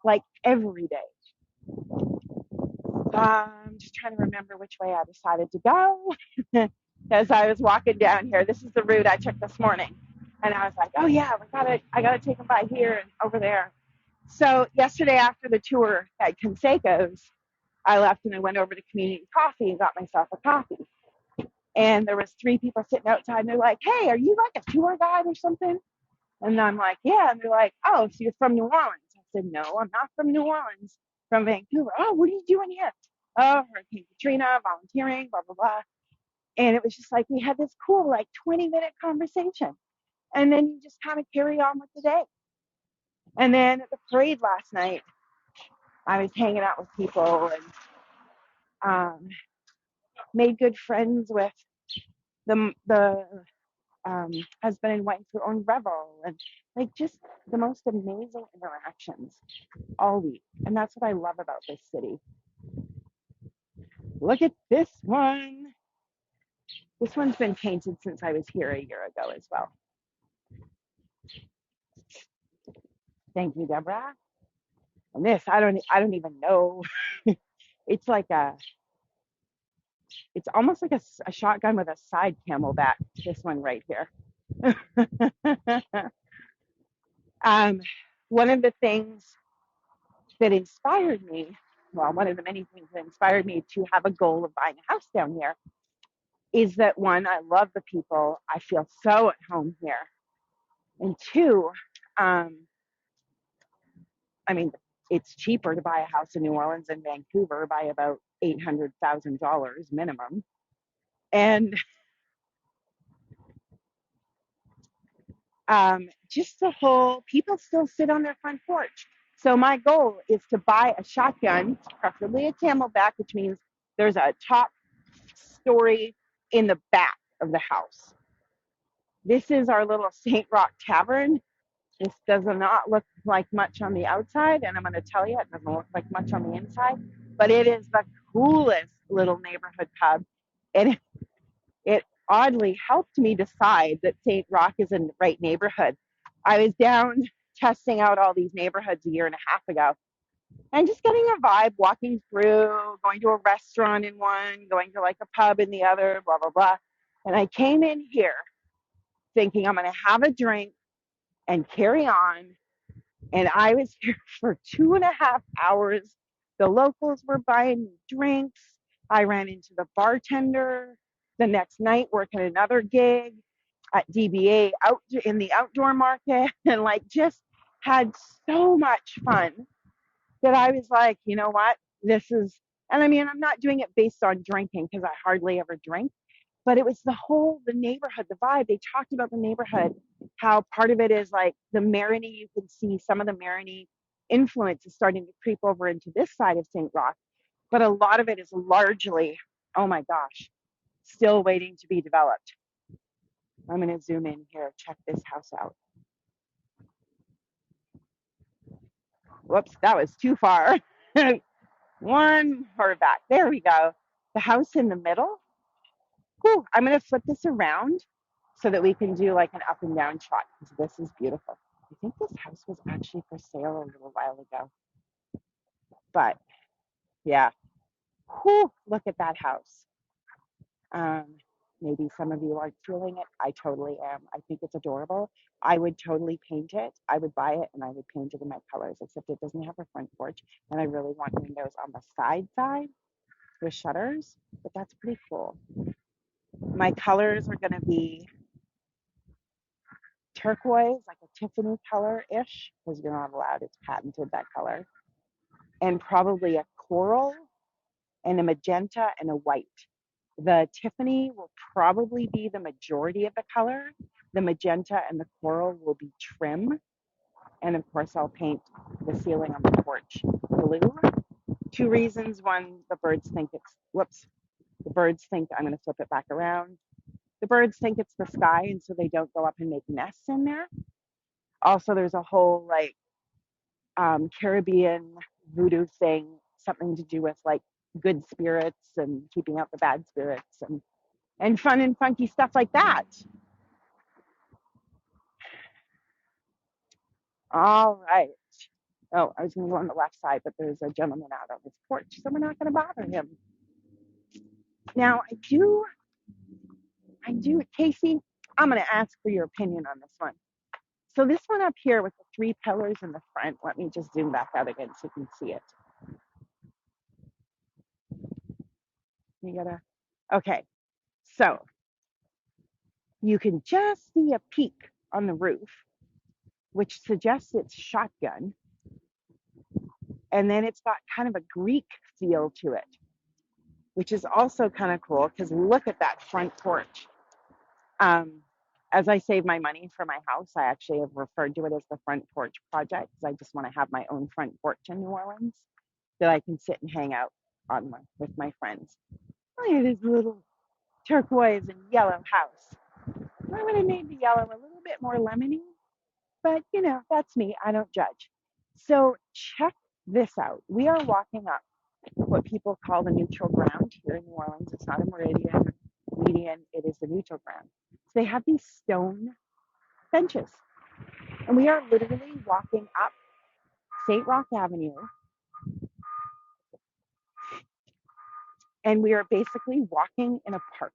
like every day. I'm just trying to remember which way I decided to go as I was walking down here. This is the route I took this morning. And I was like, oh yeah, I gotta take them by here and over there. So yesterday after the tour at Conseco's, I left and I went over to Community Coffee and got myself a coffee. And there was 3 people sitting outside and they're like, hey, are you like a tour guide or something? And I'm like, yeah. And they're like, oh, so you're from New Orleans. I said, no, I'm not from New Orleans, from Vancouver. Oh, what are you doing here? Oh, Hurricane Katrina, volunteering, blah, blah, blah. And it was just like, we had this cool, like 20-minute conversation. And then you just kind of carry on with the day. And then at the parade last night, I was hanging out with people and made good friends with the husband and wife who own Revel, and like just the most amazing interactions all week. And that's what I love about this city. Look at this one. This one's been painted since I was here a year ago as well. Thank you, Deborah. And this, I don't even know. It's like it's almost like a shotgun with a side camelback. This one right here. One of the things that inspired me, well, one of the many things that inspired me to have a goal of buying a house down here is that, one, I love the people. I feel so at home here. And 2, I mean, it's cheaper to buy a house in New Orleans than Vancouver by about $800,000 minimum. And just the whole, people still sit on their front porch. So my goal is to buy a shotgun, preferably a camelback, which means there's a top story in the back of the house. This is our little St. Roch Tavern. This does not look like much on the outside, and I'm going to tell you, it doesn't look like much on the inside, but it is the coolest little neighborhood pub. And it oddly helped me decide that St. Roch is in the right neighborhood. I was down testing out all these neighborhoods a year and a half ago, and just getting a vibe, walking through, going to a restaurant in one, going to like a pub in the other, blah, blah, blah. And I came in here thinking I'm going to have a drink and carry on. And I was here for 2.5 hours. The locals were buying me drinks. I ran into the bartender the next night working another gig at DBA out in the outdoor market, and like just had so much fun that I was like, you know what? This is, and I mean, I'm not doing it based on drinking because I hardly ever drink, but it was the neighborhood, the vibe. They talked about the neighborhood, how part of it is like the Marigny, you can see some of the Marigny influence is starting to creep over into this side of St. Roch, but a lot of it is largely, oh my gosh, still waiting to be developed. I'm going to zoom in here, check this house out. Whoops, that was too far. One more back. There we go. The house in the middle. Whew, I'm going to flip this around so that we can do like an up and down shot because this is beautiful. I think this house was actually for sale a little while ago. But yeah, whew, look at that house. Maybe some of you aren't feeling it. I totally am. I think it's adorable. I would totally paint it. I would buy it and I would paint it in my colors, except it doesn't have a front porch. And I really want windows on the side with shutters, but that's pretty cool. My colors are going to be turquoise, like a Tiffany color-ish, because you're not allowed, it's patented, that color. And probably a coral and a magenta and a white. The Tiffany will probably be the majority of the color. The magenta and the coral will be trim. And of course, I'll paint the ceiling on the porch blue. 2 reasons. One, the birds think it's, the birds think, I'm going to flip it back around. The birds think it's the sky, and so they don't go up and make nests in there. Also, there's a whole like Caribbean voodoo thing, something to do with like good spirits and keeping out the bad spirits and fun and funky stuff like that. All right. Oh, I was going to go on the left side, but there's a gentleman out on his porch, so we're not going to bother him. Now, I do, Casey, I'm going to ask for your opinion on this one. So this one up here with the three pillars in the front, let me just zoom back out again so you can see it. You gotta, okay. So you can just see a peak on the roof, which suggests it's shotgun. And then it's got kind of a Greek feel to it, which is also kind of cool because look at that front porch. Um, as I save my money for my house, I actually have referred to it as the front porch project because I just want to have my own front porch in New Orleans that I can sit and hang out on with my friends. Look at this little turquoise and yellow house. I would have made the yellow a little bit more lemony, but you know, that's me. I don't judge. So check this out. We are walking up what people call the neutral ground here in New Orleans. It's not a meridian, median, it is the neutral ground. So they have these stone benches. And we are literally walking up St. Roch Avenue. And we are basically walking in a park.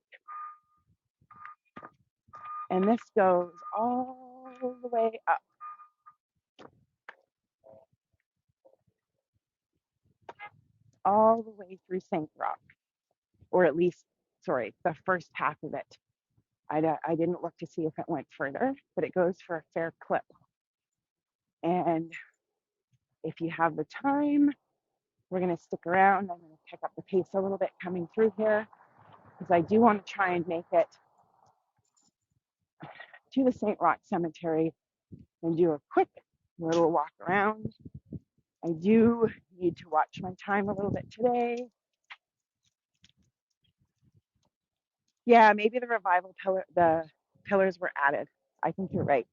And this goes all the way up. All the way through St. Roch. Or at least, sorry, the first half of it. I didn't look to see if it went further, but it goes for a fair clip. And if you have the time, we're going to stick around. I'm going to pick up the pace a little bit coming through here because I do want to try and make it to the St. Roch Cemetery and do a quick little walk around. I do need to watch my time a little bit today. Yeah, maybe the revival the pillars were added. I think you're right.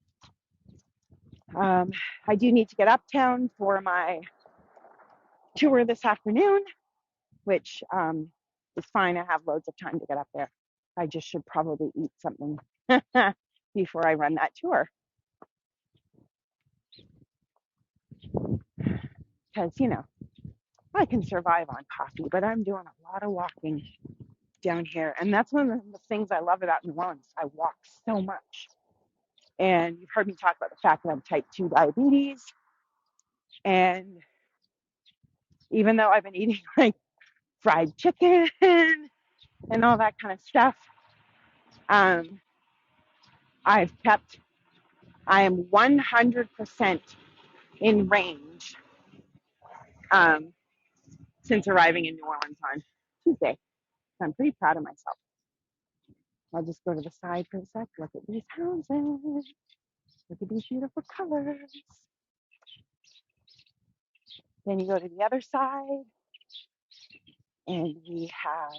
I do need to get uptown for my tour this afternoon, which is fine. I have loads of time to get up there. I just should probably eat something before I run that tour. Because, you know, I can survive on coffee, but I'm doing a lot of walking down here. And that's one of the things I love about New Orleans. I walk so much. And you've heard me talk about the fact that I'm type 2 diabetes. And even though I've been eating like fried chicken and all that kind of stuff, I am 100% in range since arriving in New Orleans on Tuesday. So I'm pretty proud of myself. I'll just go to the side for a sec. Look at these houses. Look at these beautiful colors. Then you go to the other side, and we have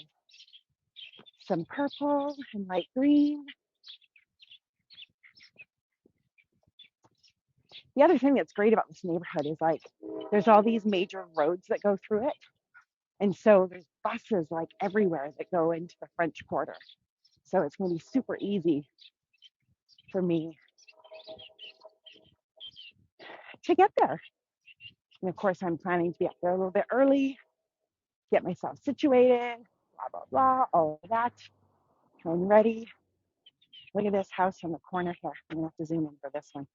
some purple and light green. The other thing that's great about this neighborhood is like there's all these major roads that go through it. And so there's buses like everywhere that go into the French Quarter. So it's going to be super easy for me to get there. And of course, I'm planning to be up there a little bit early, get myself situated, blah, blah, blah, all of that. I'm ready. Look at this house on the corner here. I'm going to have to zoom in for this one.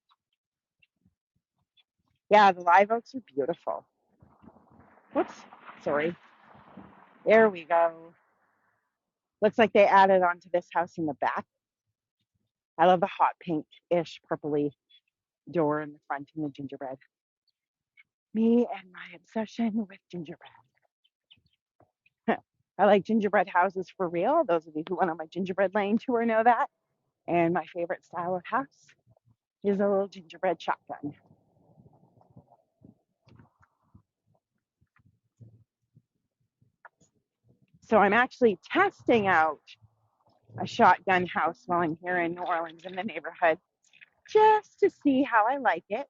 Yeah, the live oaks are beautiful. Whoops, sorry. There we go. Looks like they added onto this house in the back. I love the hot pink-ish purpley door in the front and the gingerbread. Me and my obsession with gingerbread. I like gingerbread houses for real. Those of you who went on my gingerbread lane tour know that. And my favorite style of house is a little gingerbread shotgun. So I'm actually testing out a shotgun house while I'm here in New Orleans in the neighborhood, just to see how I like it.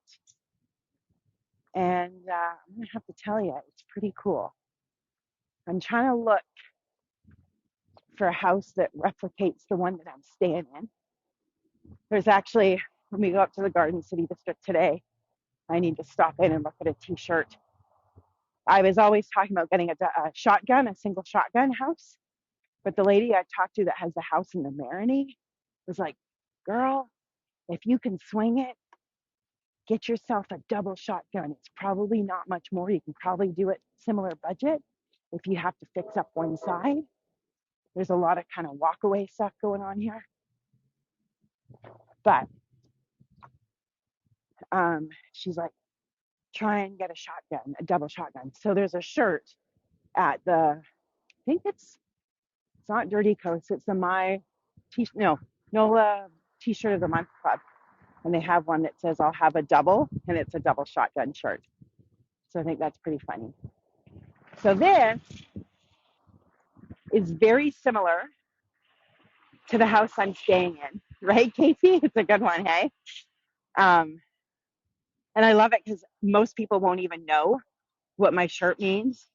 And I'm going to have to tell you, it's pretty cool. I'm trying to look for a house that replicates the one that I'm staying in. There's actually, when we go up to the Garden City District today, I need to stop in and look at a t-shirt. I was always talking about getting a shotgun, a single shotgun house. But the lady I talked to that has the house in the Marigny was like, girl, if you can swing it, get yourself a double shotgun. It's probably not much more. You can probably do it similar budget if you have to fix up one side. There's a lot of kind of walk away stuff going on here. But she's like, try and get a shotgun, a double shotgun. So there's a shirt at I think it's not Dirty Coast, it's the NOLA T-shirt of the month club. And they have one that says, I'll have a double, and it's a double shotgun shirt. So I think that's pretty funny. So this is very similar to the house I'm staying in, right, Casey? It's a good one, hey? And I love it because most people won't even know what my shirt means,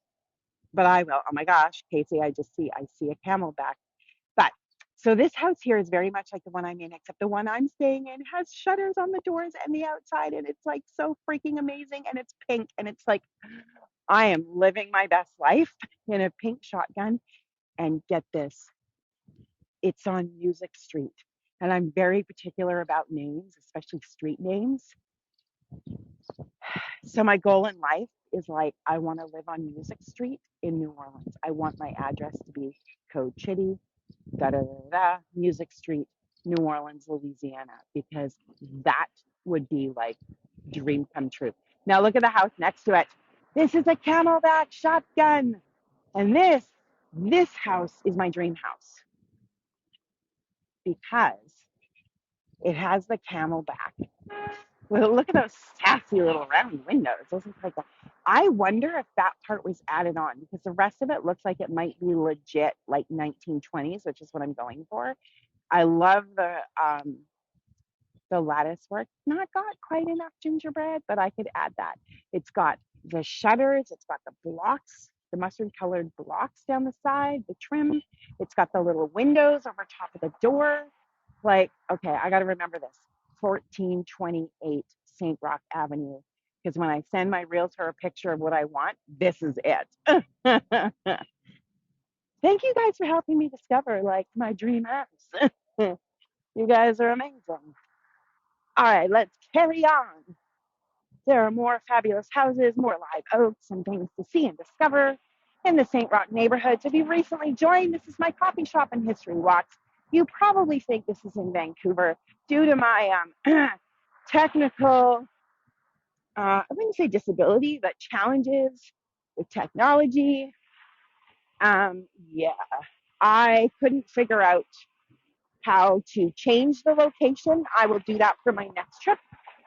but I will. Oh my gosh, Casey, I see a camelback. But so this house here is very much like the one I'm in, except the one I'm staying in has shutters on the doors and the outside, and it's like so freaking amazing, and it's pink, and it's like I am living my best life in a pink shotgun. And get this, it's on Music Street. And I'm very particular about names, especially street names. So my goal in life is like, I want to live on Music Street in New Orleans. I want my address to be Code Chitty, Music Street, New Orleans, Louisiana, because that would be like dream come true. Now look at the house next to it. This is a camelback shotgun. And this house is my dream house because it has the camelback. Well, look at those sassy little round windows. Those look like I wonder if that part was added on because the rest of it looks like it might be legit like 1920s, which is what I'm going for. I love the lattice work. Not got quite enough gingerbread, but I could add that. It's got the shutters. It's got the blocks, the mustard colored blocks down the side, the trim. It's got the little windows over top of the door. Like, okay, I got to remember this. 1428 St. Roch Avenue. Because when I send my realtor a picture of what I want, this is it. Thank you guys for helping me discover like my dream house. You guys are amazing. All right, let's carry on. There are more fabulous houses, more live oaks, and things to see and discover in the St. Roch neighborhood. So if you recently joined, this is my coffee shop and history walks. You probably think this is in Vancouver due to my technical, I wouldn't say disability, but challenges with technology. Yeah, I couldn't figure out how to change the location. I will do that for my next trip.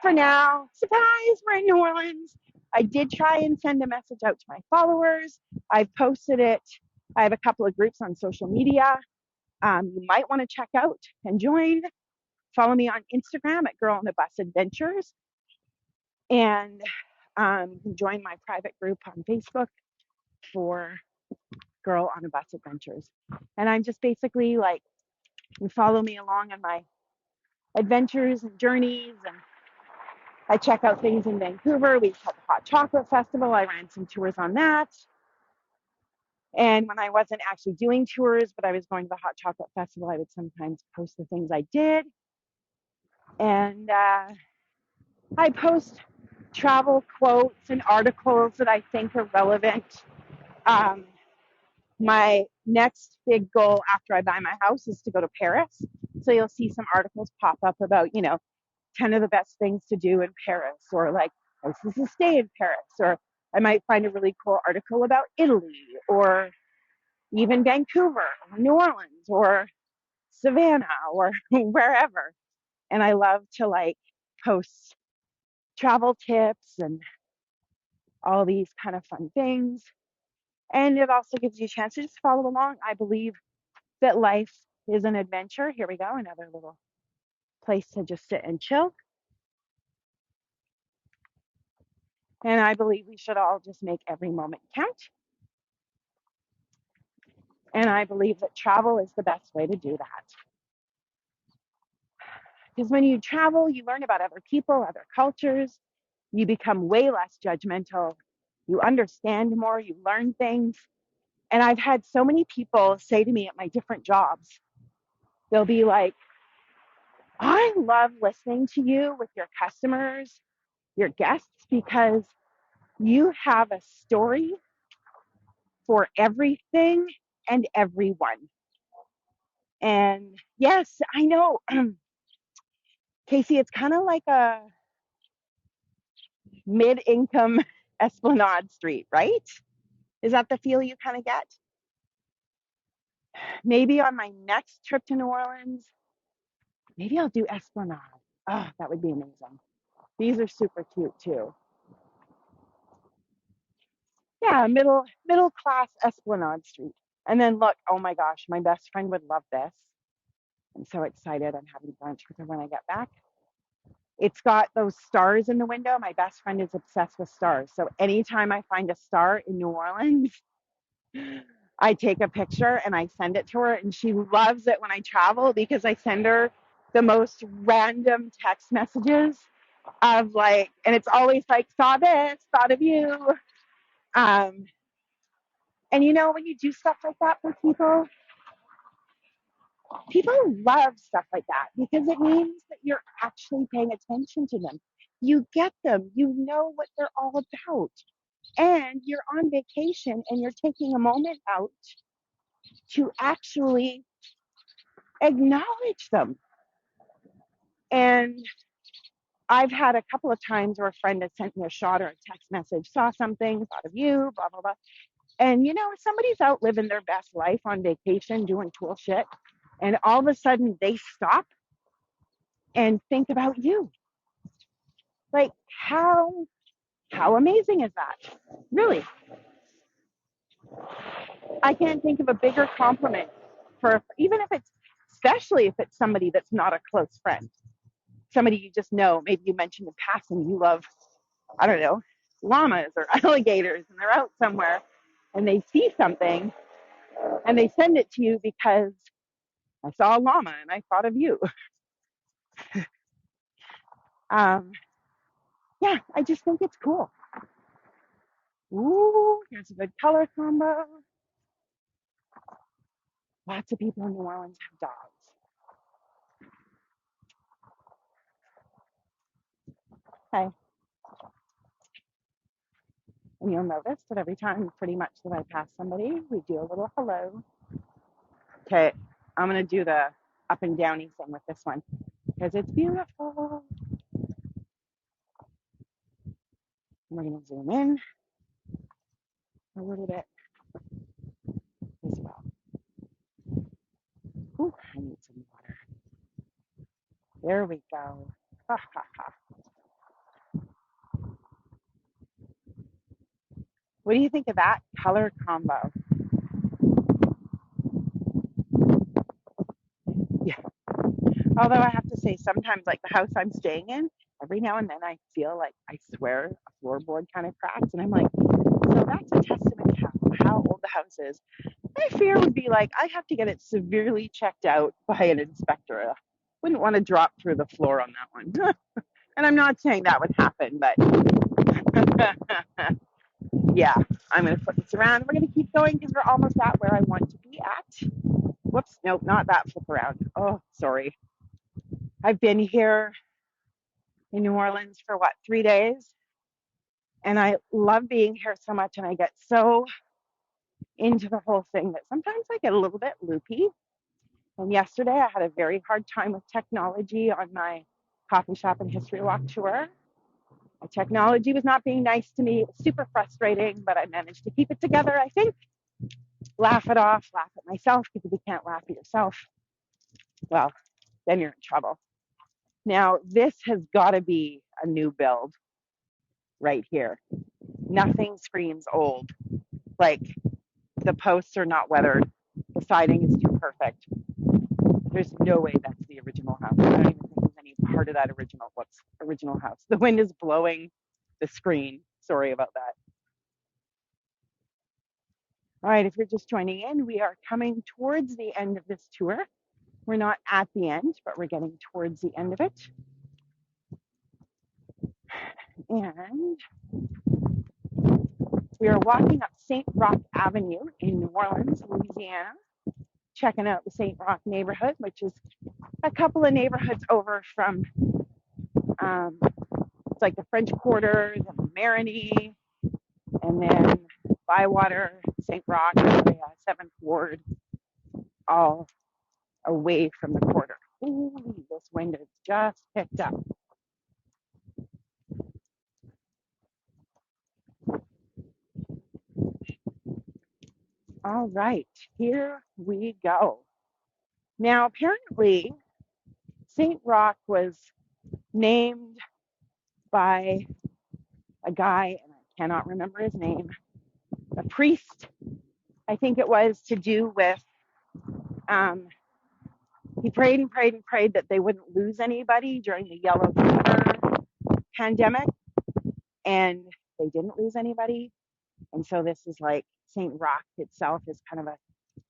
For now, surprise, we're in New Orleans. I did try and send a message out to my followers. I've posted it. I have a couple of groups on social media. You might want to check out and join. Follow me on Instagram at Girl on a Bus Adventures. And you can join my private group on Facebook for Girl on a Bus Adventures. And I'm just basically like, you follow me along on my adventures and journeys, and I check out things in Vancouver. We had the Hot Chocolate Festival. I ran some tours on that. And when I wasn't actually doing tours, but I was going to the Hot Chocolate Festival, I would sometimes post the things I did. And I post travel quotes and articles that I think are relevant. My next big goal after I buy my house is to go to Paris. So you'll see some articles pop up about, 10 of the best things to do in Paris, or like places to stay in Paris, or I might find a really cool article about Italy, or even Vancouver, or New Orleans, or Savannah, or wherever. And I love to like post travel tips and all these kind of fun things. And it also gives you a chance to just follow along. I believe that life is an adventure. Here we go, another little place to just sit and chill. And I believe we should all just make every moment count. And I believe that travel is the best way to do that. Because when you travel, you learn about other people, other cultures. You become way less judgmental. You understand more. You learn things. And I've had so many people say to me at my different jobs, they'll be like, I love listening to you with your customers your guests because you have a story for everything and everyone. And yes, I know, Casey, it's kind of like a mid-income Esplanade Street, right? Is that the feel you kind of get? Maybe on my next trip to New Orleans, maybe I'll do Esplanade. Oh, that would be amazing. These are super cute too. Yeah, middle class Esplanade Street. And then look, oh my gosh, my best friend would love this. I'm so excited. I'm having brunch with her when I get back. It's got those stars in the window. My best friend is obsessed with stars. So anytime I find a star in New Orleans, I take a picture and I send it to her. And she loves it when I travel because I send her the most random text messages of like, and it's always like, saw this, thought of you. Um, and you know, when you do stuff like that for people, people love stuff like that because it means that you're actually paying attention to them. You get them, you know what they're all about. And you're on vacation and you're taking a moment out to actually acknowledge them. And I've had a couple of times where a friend has sent me a shot or a text message, saw something, thought of you, blah, blah, blah. And you know, somebody's out living their best life on vacation, doing cool shit. And all of a sudden they stop and think about you. Like how amazing is that? Really, I can't think of a bigger compliment for even if it's especially if it's somebody that's not a close friend, somebody you just know. Maybe you mentioned in passing you love, I don't know, llamas or alligators, and they're out somewhere and they see something and they send it to you because I saw a llama and I thought of you. Um, yeah, I just think it's cool. Ooh, here's a good color combo. Lots of people in New Orleans have dogs. Okay. And you'll notice that every time pretty much that I pass somebody, we do a little hello. Okay, I'm going to do the up and downy thing with this one because it's beautiful. And we're going to zoom in a little bit as well. Ooh, I need some water. There we go. Ha ha ha. What do you think of that color combo? Yeah. Although I have to say, sometimes, like the house I'm staying in, every now and then I feel like I swear a floorboard kind of cracks, and I'm like, so that's a testament to how old the house is. My fear would be like, I have to get it severely checked out by an inspector. I wouldn't want to drop through the floor on that one. And I'm not saying that would happen, but yeah, I'm going to flip this around. We're going to keep going because we're almost at where I want to be at. Whoops, nope, not that flip around. Oh, sorry. I've been here in New Orleans for what, 3 days? And I love being here so much, and I get so into the whole thing that sometimes I get a little bit loopy. And yesterday I had a very hard time with technology on my coffee shop and history walk tour. The technology was not being nice to me. It was super frustrating, but I managed to keep it together, I think. Laugh it off, laugh at myself, because if you can't laugh at yourself, well, then you're in trouble. Now, this has got to be a new build right here. Nothing screams old. Like, the posts are not weathered. The siding is too perfect. There's no way that's the original house. I don't even think there's any part of that original house. The wind is blowing the screen. Sorry about that. All right, if you're just joining in, we are coming towards the end of this tour. We're not at the end, but we're getting towards the end of it. And we are walking up St. Roch Avenue in New Orleans, Louisiana, checking out the St. Roch neighborhood, which is a couple of neighborhoods over from It's like the French Quarter, the Marigny, and then Bywater, St. Roch, area, 7th Ward, all away from the quarter. Ooh, this wind has just picked up. All right, here we go. Now, apparently, St. Roch was named by a guy, and I cannot remember his name, a priest, I think it was, to do with, he prayed and prayed and prayed that they wouldn't lose anybody during the yellow fever pandemic, and they didn't lose anybody. And so this is like St. Roch itself is kind of a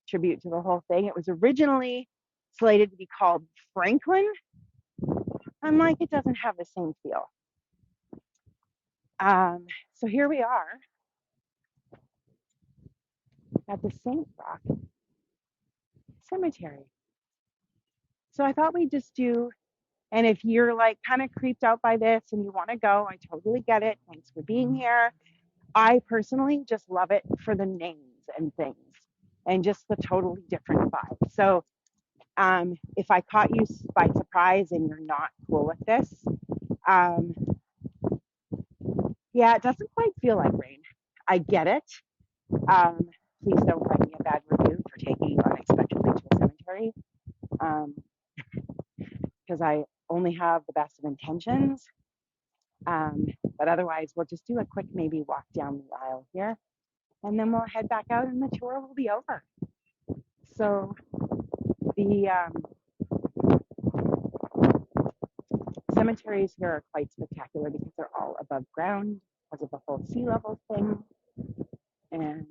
tribute to the whole thing. It was originally slated to be called Franklin. I'm like, it doesn't have the same feel. So here we are at the St. Roch Cemetery. So I thought we'd just do, and if you're like kind of creeped out by this and you want to go, I totally get it. Thanks for being here. I personally just love it for the names and things and just the totally different vibe. So if I caught you by surprise and you're not cool with this, yeah, it doesn't quite feel like rain. I get it. Please don't write me a bad review for taking you unexpectedly to a cemetery, because I only have the best of intentions. But otherwise, we'll just do a quick maybe walk down the aisle here, and then we'll head back out and the tour will be over. So the cemeteries here are quite spectacular because they're all above ground because of the whole sea level thing. And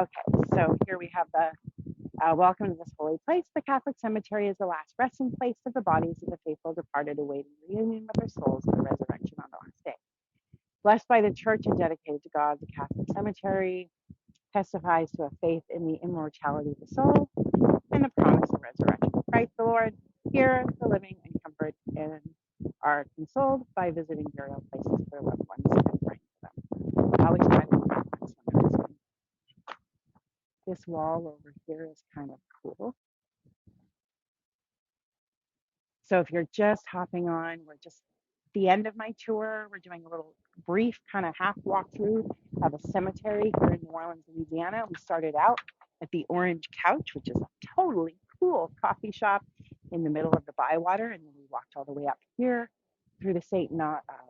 okay, so here we have the welcome to this holy place. The Catholic cemetery is the last resting place of the bodies of the faithful departed awaiting reunion with their souls in the resurrection on the last day. Blessed by the church and dedicated to God, the Catholic cemetery testifies to a faith in the immortality of the soul and the promise of resurrection. Christ the Lord, here the living and comfort and are consoled by visiting burial places for loved ones and praying for them. I'll explain that. This wall over here is kind of cool. So if you're just hopping on, we're just at the end of my tour. We're doing a little brief kind of half walkthrough of a cemetery here in New Orleans, Louisiana. We started out at the Orange Couch, which is a totally cool coffee shop in the middle of the Bywater, and then we walked all the way up here through the St.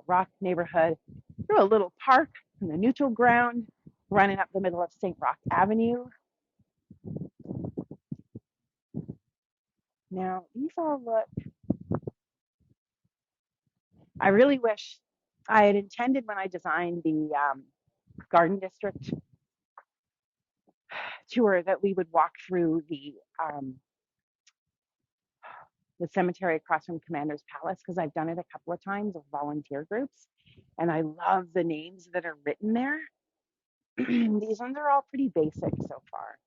Roch neighborhood, through a little park in the neutral ground, running up the middle of St. Roch Avenue. Now, these all look, I really wish I had intended when I designed the Garden District tour that we would walk through the cemetery across from Commander's Palace, because I've done it a couple of times with volunteer groups, and I love the names that are written there. These ones are all pretty basic so far.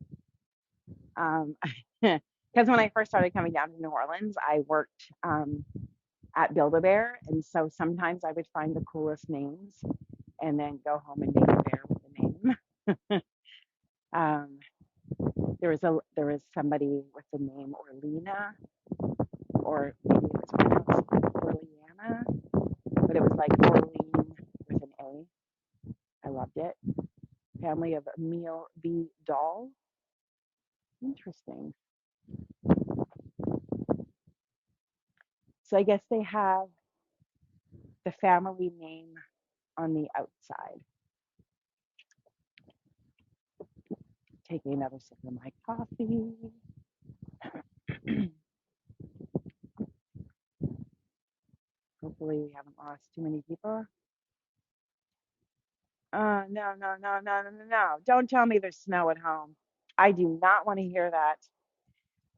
Because when I first started coming down to New Orleans, I worked at Build-A-Bear, and so sometimes I would find the coolest names and then go home and make a bear with the name. There was somebody with the name Orlena, or maybe it was pronounced like Orleana, but it was like Orlean with an A. I loved it. Family of Emile B. Dahl. Interesting. So I guess they have the family name on the outside. Taking another sip of my coffee. Hopefully we haven't lost too many people. No. Don't tell me there's snow at home. I do not want to hear that.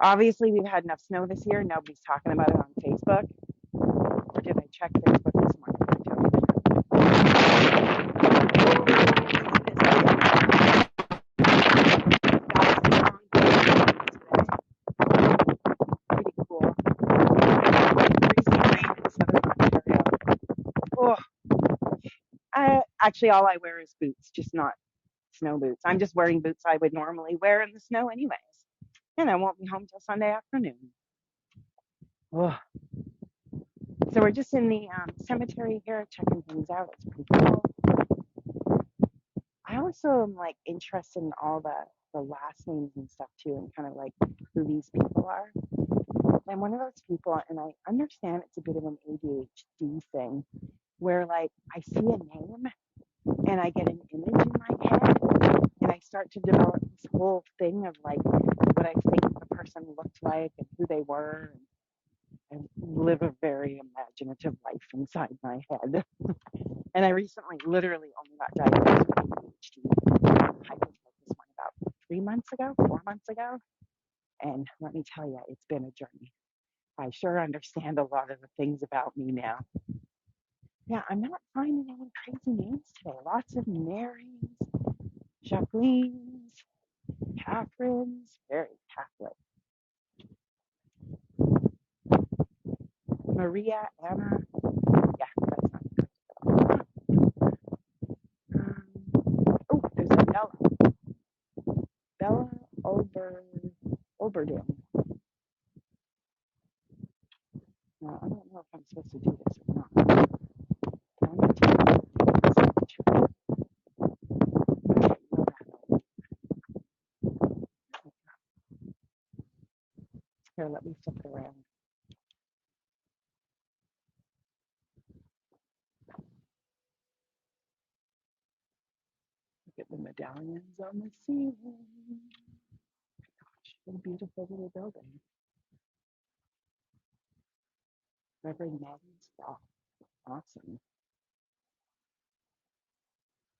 Obviously, we've had enough snow this year. Nobody's talking about it on Facebook. Or did I check Facebook this morning? Pretty cool. Recent rain Actually, all I wear is boots, just not snow boots. I'm just wearing boots I would normally wear in the snow anyways. And I won't be home till Sunday afternoon. Oh. So we're just in the cemetery here, checking things out. It's pretty cool. I also am like interested in all the last names and stuff too, and kind of like who these people are. I'm one of those people, and I understand it's a bit of an ADHD thing, where like I see a name and I get an image in my head, and I start to develop this whole thing of like what I think the person looked like and who they were, and live a very imaginative life inside my head. And I recently literally only got diagnosed with ADHD. I was this one about 3 months ago, 4 months ago. And let me tell you, it's been a journey. I sure understand a lot of the things about me now. Yeah, I'm not finding any crazy names today. Lots of Marys, Jacquelines, Catherines, very Catholic. Maria, Anna. Yeah, that's not good at all. Oh, there's a Bella. Bella Oberdin. Now, I don't know if I'm supposed to do this or not. I'm going to take this. Here, let me flip it around. Look at the medallions on the ceiling. Gosh, what a beautiful little building. Reverend Maggie's Roch. Awesome.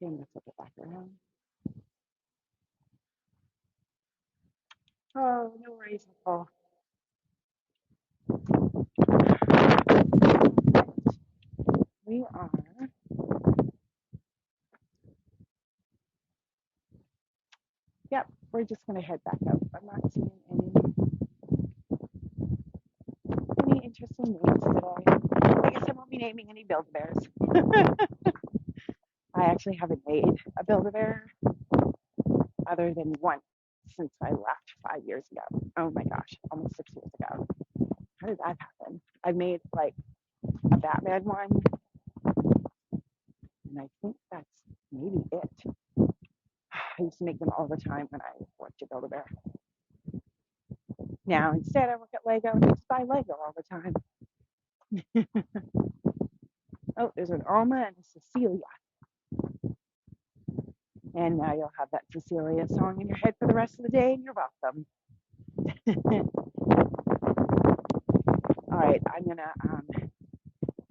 Okay, I'm going to flip it back around. Oh, no worries at all. We are Yep, we're just going to head back out. I'm not seeing any interesting names today. I guess I won't be naming any Build-A-Bears. I actually haven't made a Build-A-Bear other than once since I left 5 years ago. Oh my gosh, almost 6 years ago. How did that happen? I made like a Batman one, and I think that's maybe it. I used to make them all the time when I worked at Build-A-Bear. Now instead I work at Lego and just buy Lego all the time. Oh, there's an Alma and a Cecilia. And now you'll have that Cecilia song in your head for the rest of the day, and you're welcome. All right, I'm going to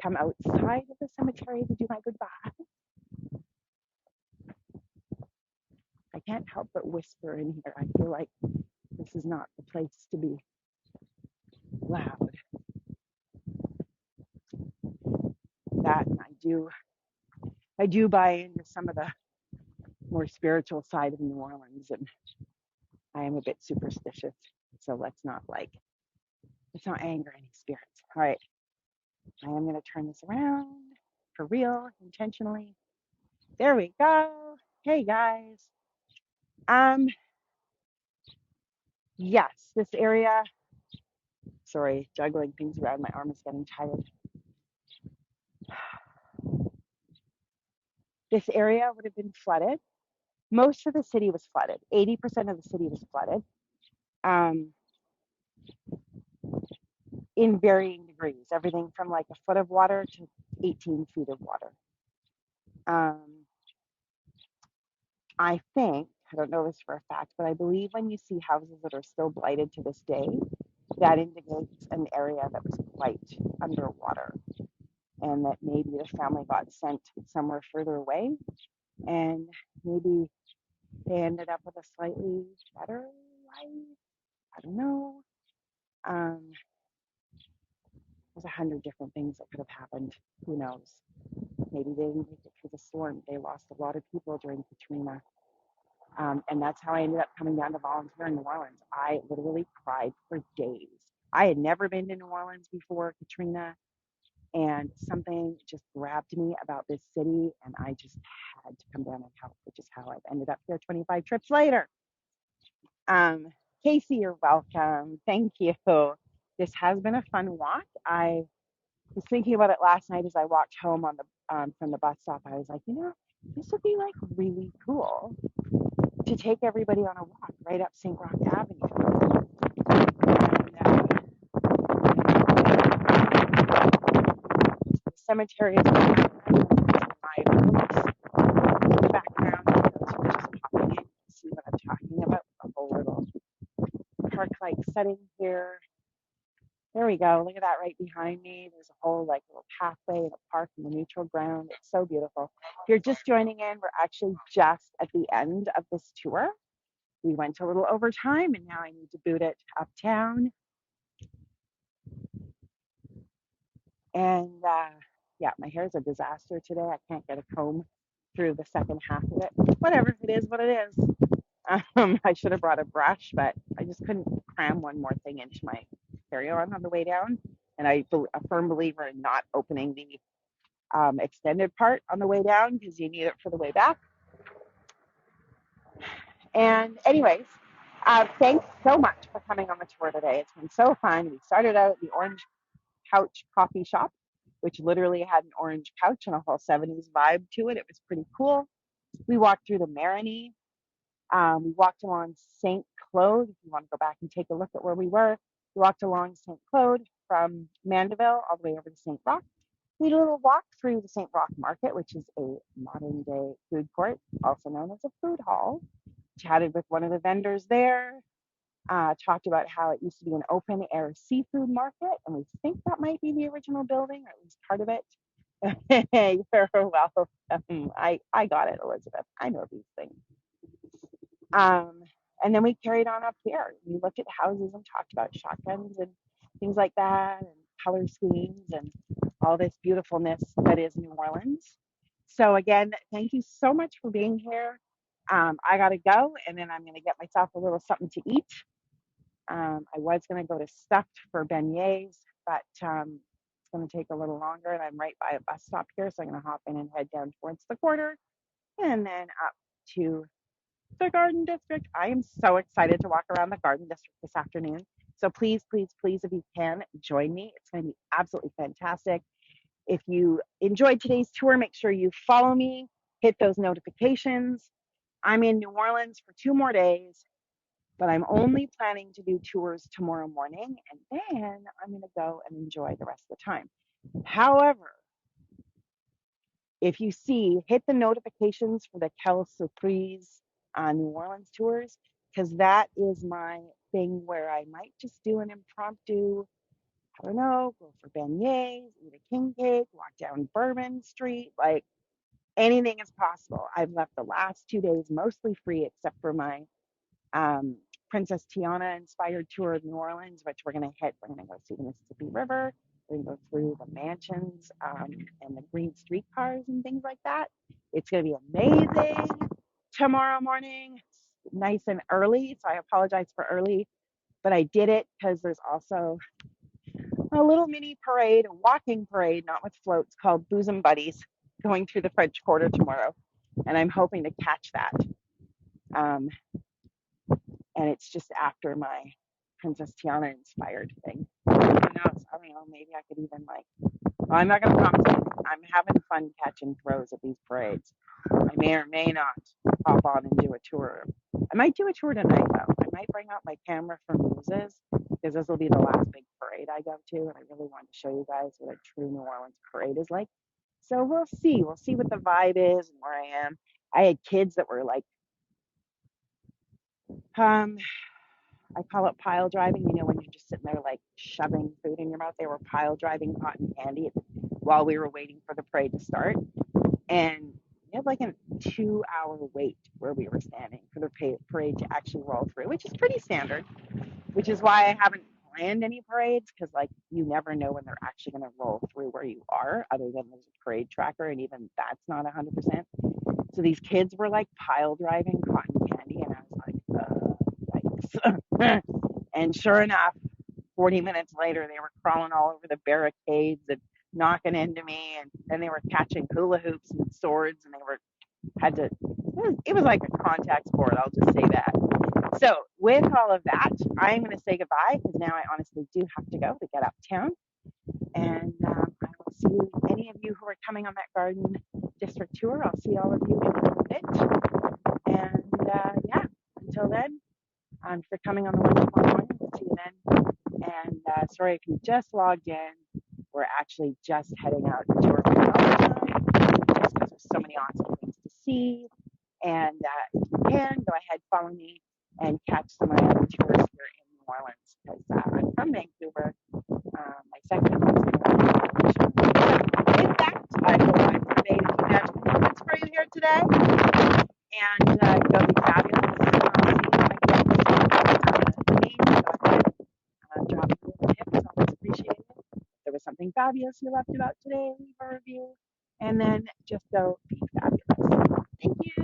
come outside of the cemetery to do my goodbye. I can't help but whisper in here. I feel like this is not the place to be loud. That, and I do buy into some of the more spiritual side of New Orleans, and I am a bit superstitious. So let's not anger any spirits. All right, I am going to turn this around for real, intentionally. There we go. Hey guys. Yes, this area, sorry, juggling things around, my arm is getting tired. This area would have been flooded. Most of the city was flooded. 80% of the city was flooded. In varying degrees, everything from like a foot of water to 18 feet of water. I think, I don't know this for a fact, but I believe when you see houses that are still blighted to this day, that indicates an area that was quite underwater, and that maybe the family got sent somewhere further away, and maybe they ended up with a slightly better life. I don't know. There's 100 different things that could have happened. Who knows? Maybe they didn't make it through the storm. They lost a lot of people during Katrina. And that's how I ended up coming down to volunteer in New Orleans. I literally cried for days. I had never been to New Orleans before Katrina. And something just grabbed me about this city, and I just had to come down and help, which is how I've ended up here 25 trips later. Um, Casey, you're welcome. Thank you. This has been a fun walk. I was thinking about it last night as I walked home on the from the bus stop. I was like, this would be like really cool to take everybody on a walk right up St. Roch Avenue. And, the cemetery is my background. Those who are just popping in to see what I'm talking about. A whole little park-like setting here. There we go. Look at that right behind me. There's a whole like little pathway and a park and a neutral ground. It's so beautiful. If you're just joining in, we're actually just at the end of this tour. We went a little over time, and now I need to boot it uptown. And yeah, my hair is a disaster today. I can't get a comb through the second half of it. Whatever, it is what it is. I should have brought a brush, but I just couldn't cram one more thing into my carry-on on the way down. And I'm a firm believer in not opening the extended part on the way down because you need it for the way back. And anyways, thanks so much for coming on the tour today. It's been so fun. We started out at the Orange Couch Coffee Shop, which literally had an orange couch and a whole 70s vibe to it. It was pretty cool. We walked through the Marigny. We walked along St. Claude. If you want to go back and take a look at where we were, we walked along St. Claude from Mandeville all the way over to St. Roch. We did a little walk through the St. Roch Market, which is a modern day food court, also known as a food hall. Chatted with one of the vendors there, talked about how it used to be an open air seafood market, and we think that might be the original building, or at least part of it. You're welcome. I got it, Elizabeth. I know these things. And then we carried on up here. We looked at houses and talked about shotguns and things like that, and color schemes and all this beautifulness that is New Orleans. So again, thank you so much for being here. I gotta go, and then I'm gonna get myself a little something to eat. I was gonna go to Stuffed for beignets, but it's gonna take a little longer, and I'm right by a bus stop here, so I'm gonna hop in and head down towards the quarter, and then up to the Garden District. I am so excited to walk around the Garden District this afternoon. So please, please, please, if you can, join me. It's going to be absolutely fantastic. If you enjoyed today's tour, make sure you follow me, hit those notifications. I'm in New Orleans for 2 more days, but I'm only planning to do tours tomorrow morning, and then I'm going to go and enjoy the rest of the time. However, if you see, hit the notifications for the Quelle Surprise New Orleans tours, because that is my thing where I might just do an impromptu, I don't know, go for beignets, eat a king cake, walk down Bourbon Street, like anything is possible. I've left the last 2 days mostly free except for my Princess Tiana inspired tour of New Orleans, which we're going to hit. We're going to go see the Mississippi River. We're going to go through the mansions and the green streetcars and things like that. It's going to be amazing tomorrow morning. It's nice and early, so I apologize for early, but I did it because there's also a little mini parade, a walking parade, not with floats, called Bosom Buddies going through the French Quarter tomorrow, and I'm hoping to catch that. And it's just after my Princess Tiana inspired thing. Who knows? I don't know. Maybe I could even well, I'm not going to promise anything. I'm having fun catching throws at these parades. I may or may not pop on and do a tour. I might do a tour tonight, though. I might bring out my camera from Muses, because this will be the last big parade I go to, and I really want to show you guys what a true New Orleans parade is like. So we'll see. We'll see what the vibe is and where I am. I had kids that were like, I call it pile driving, when you're just sitting there like shoving food in your mouth. They were pile driving cotton candy while we were waiting for the parade to start. And we had like a 2-hour wait where we were standing for the parade to actually roll through, which is pretty standard, which is why I haven't planned any parades, because like you never know when they're actually going to roll through where you are, other than there's a parade tracker, and even that's not 100%. So these kids were like pile driving cotton candy, and I was like, yikes. And sure enough, 40 minutes later, they were crawling all over the barricades and knocking into me, and then they were catching hula hoops and swords, and they were had to. It was like a contact sport. I'll just say that. So with all of that, I'm going to say goodbye because now I honestly do have to go to get uptown. And I will see any of you who are coming on that garden district tour. I'll see all of you in a little bit. And yeah, until then, for coming on the one tomorrow morning. We'll see you then. And sorry if you just logged in. We're actually just heading out to our time just because there's so many awesome things to see. And if you can, go ahead, follow me, and catch some of my other tours here in New Orleans because I'm from Vancouver. My second is with that, I hope I've conveyed a few magical moments for you here today. And go be fabulous. See you when I get this. Go ahead, drop me a little tip. It's always appreciated. If there was something fabulous you loved about today, leave a review. And then just go be fabulous. Thank you.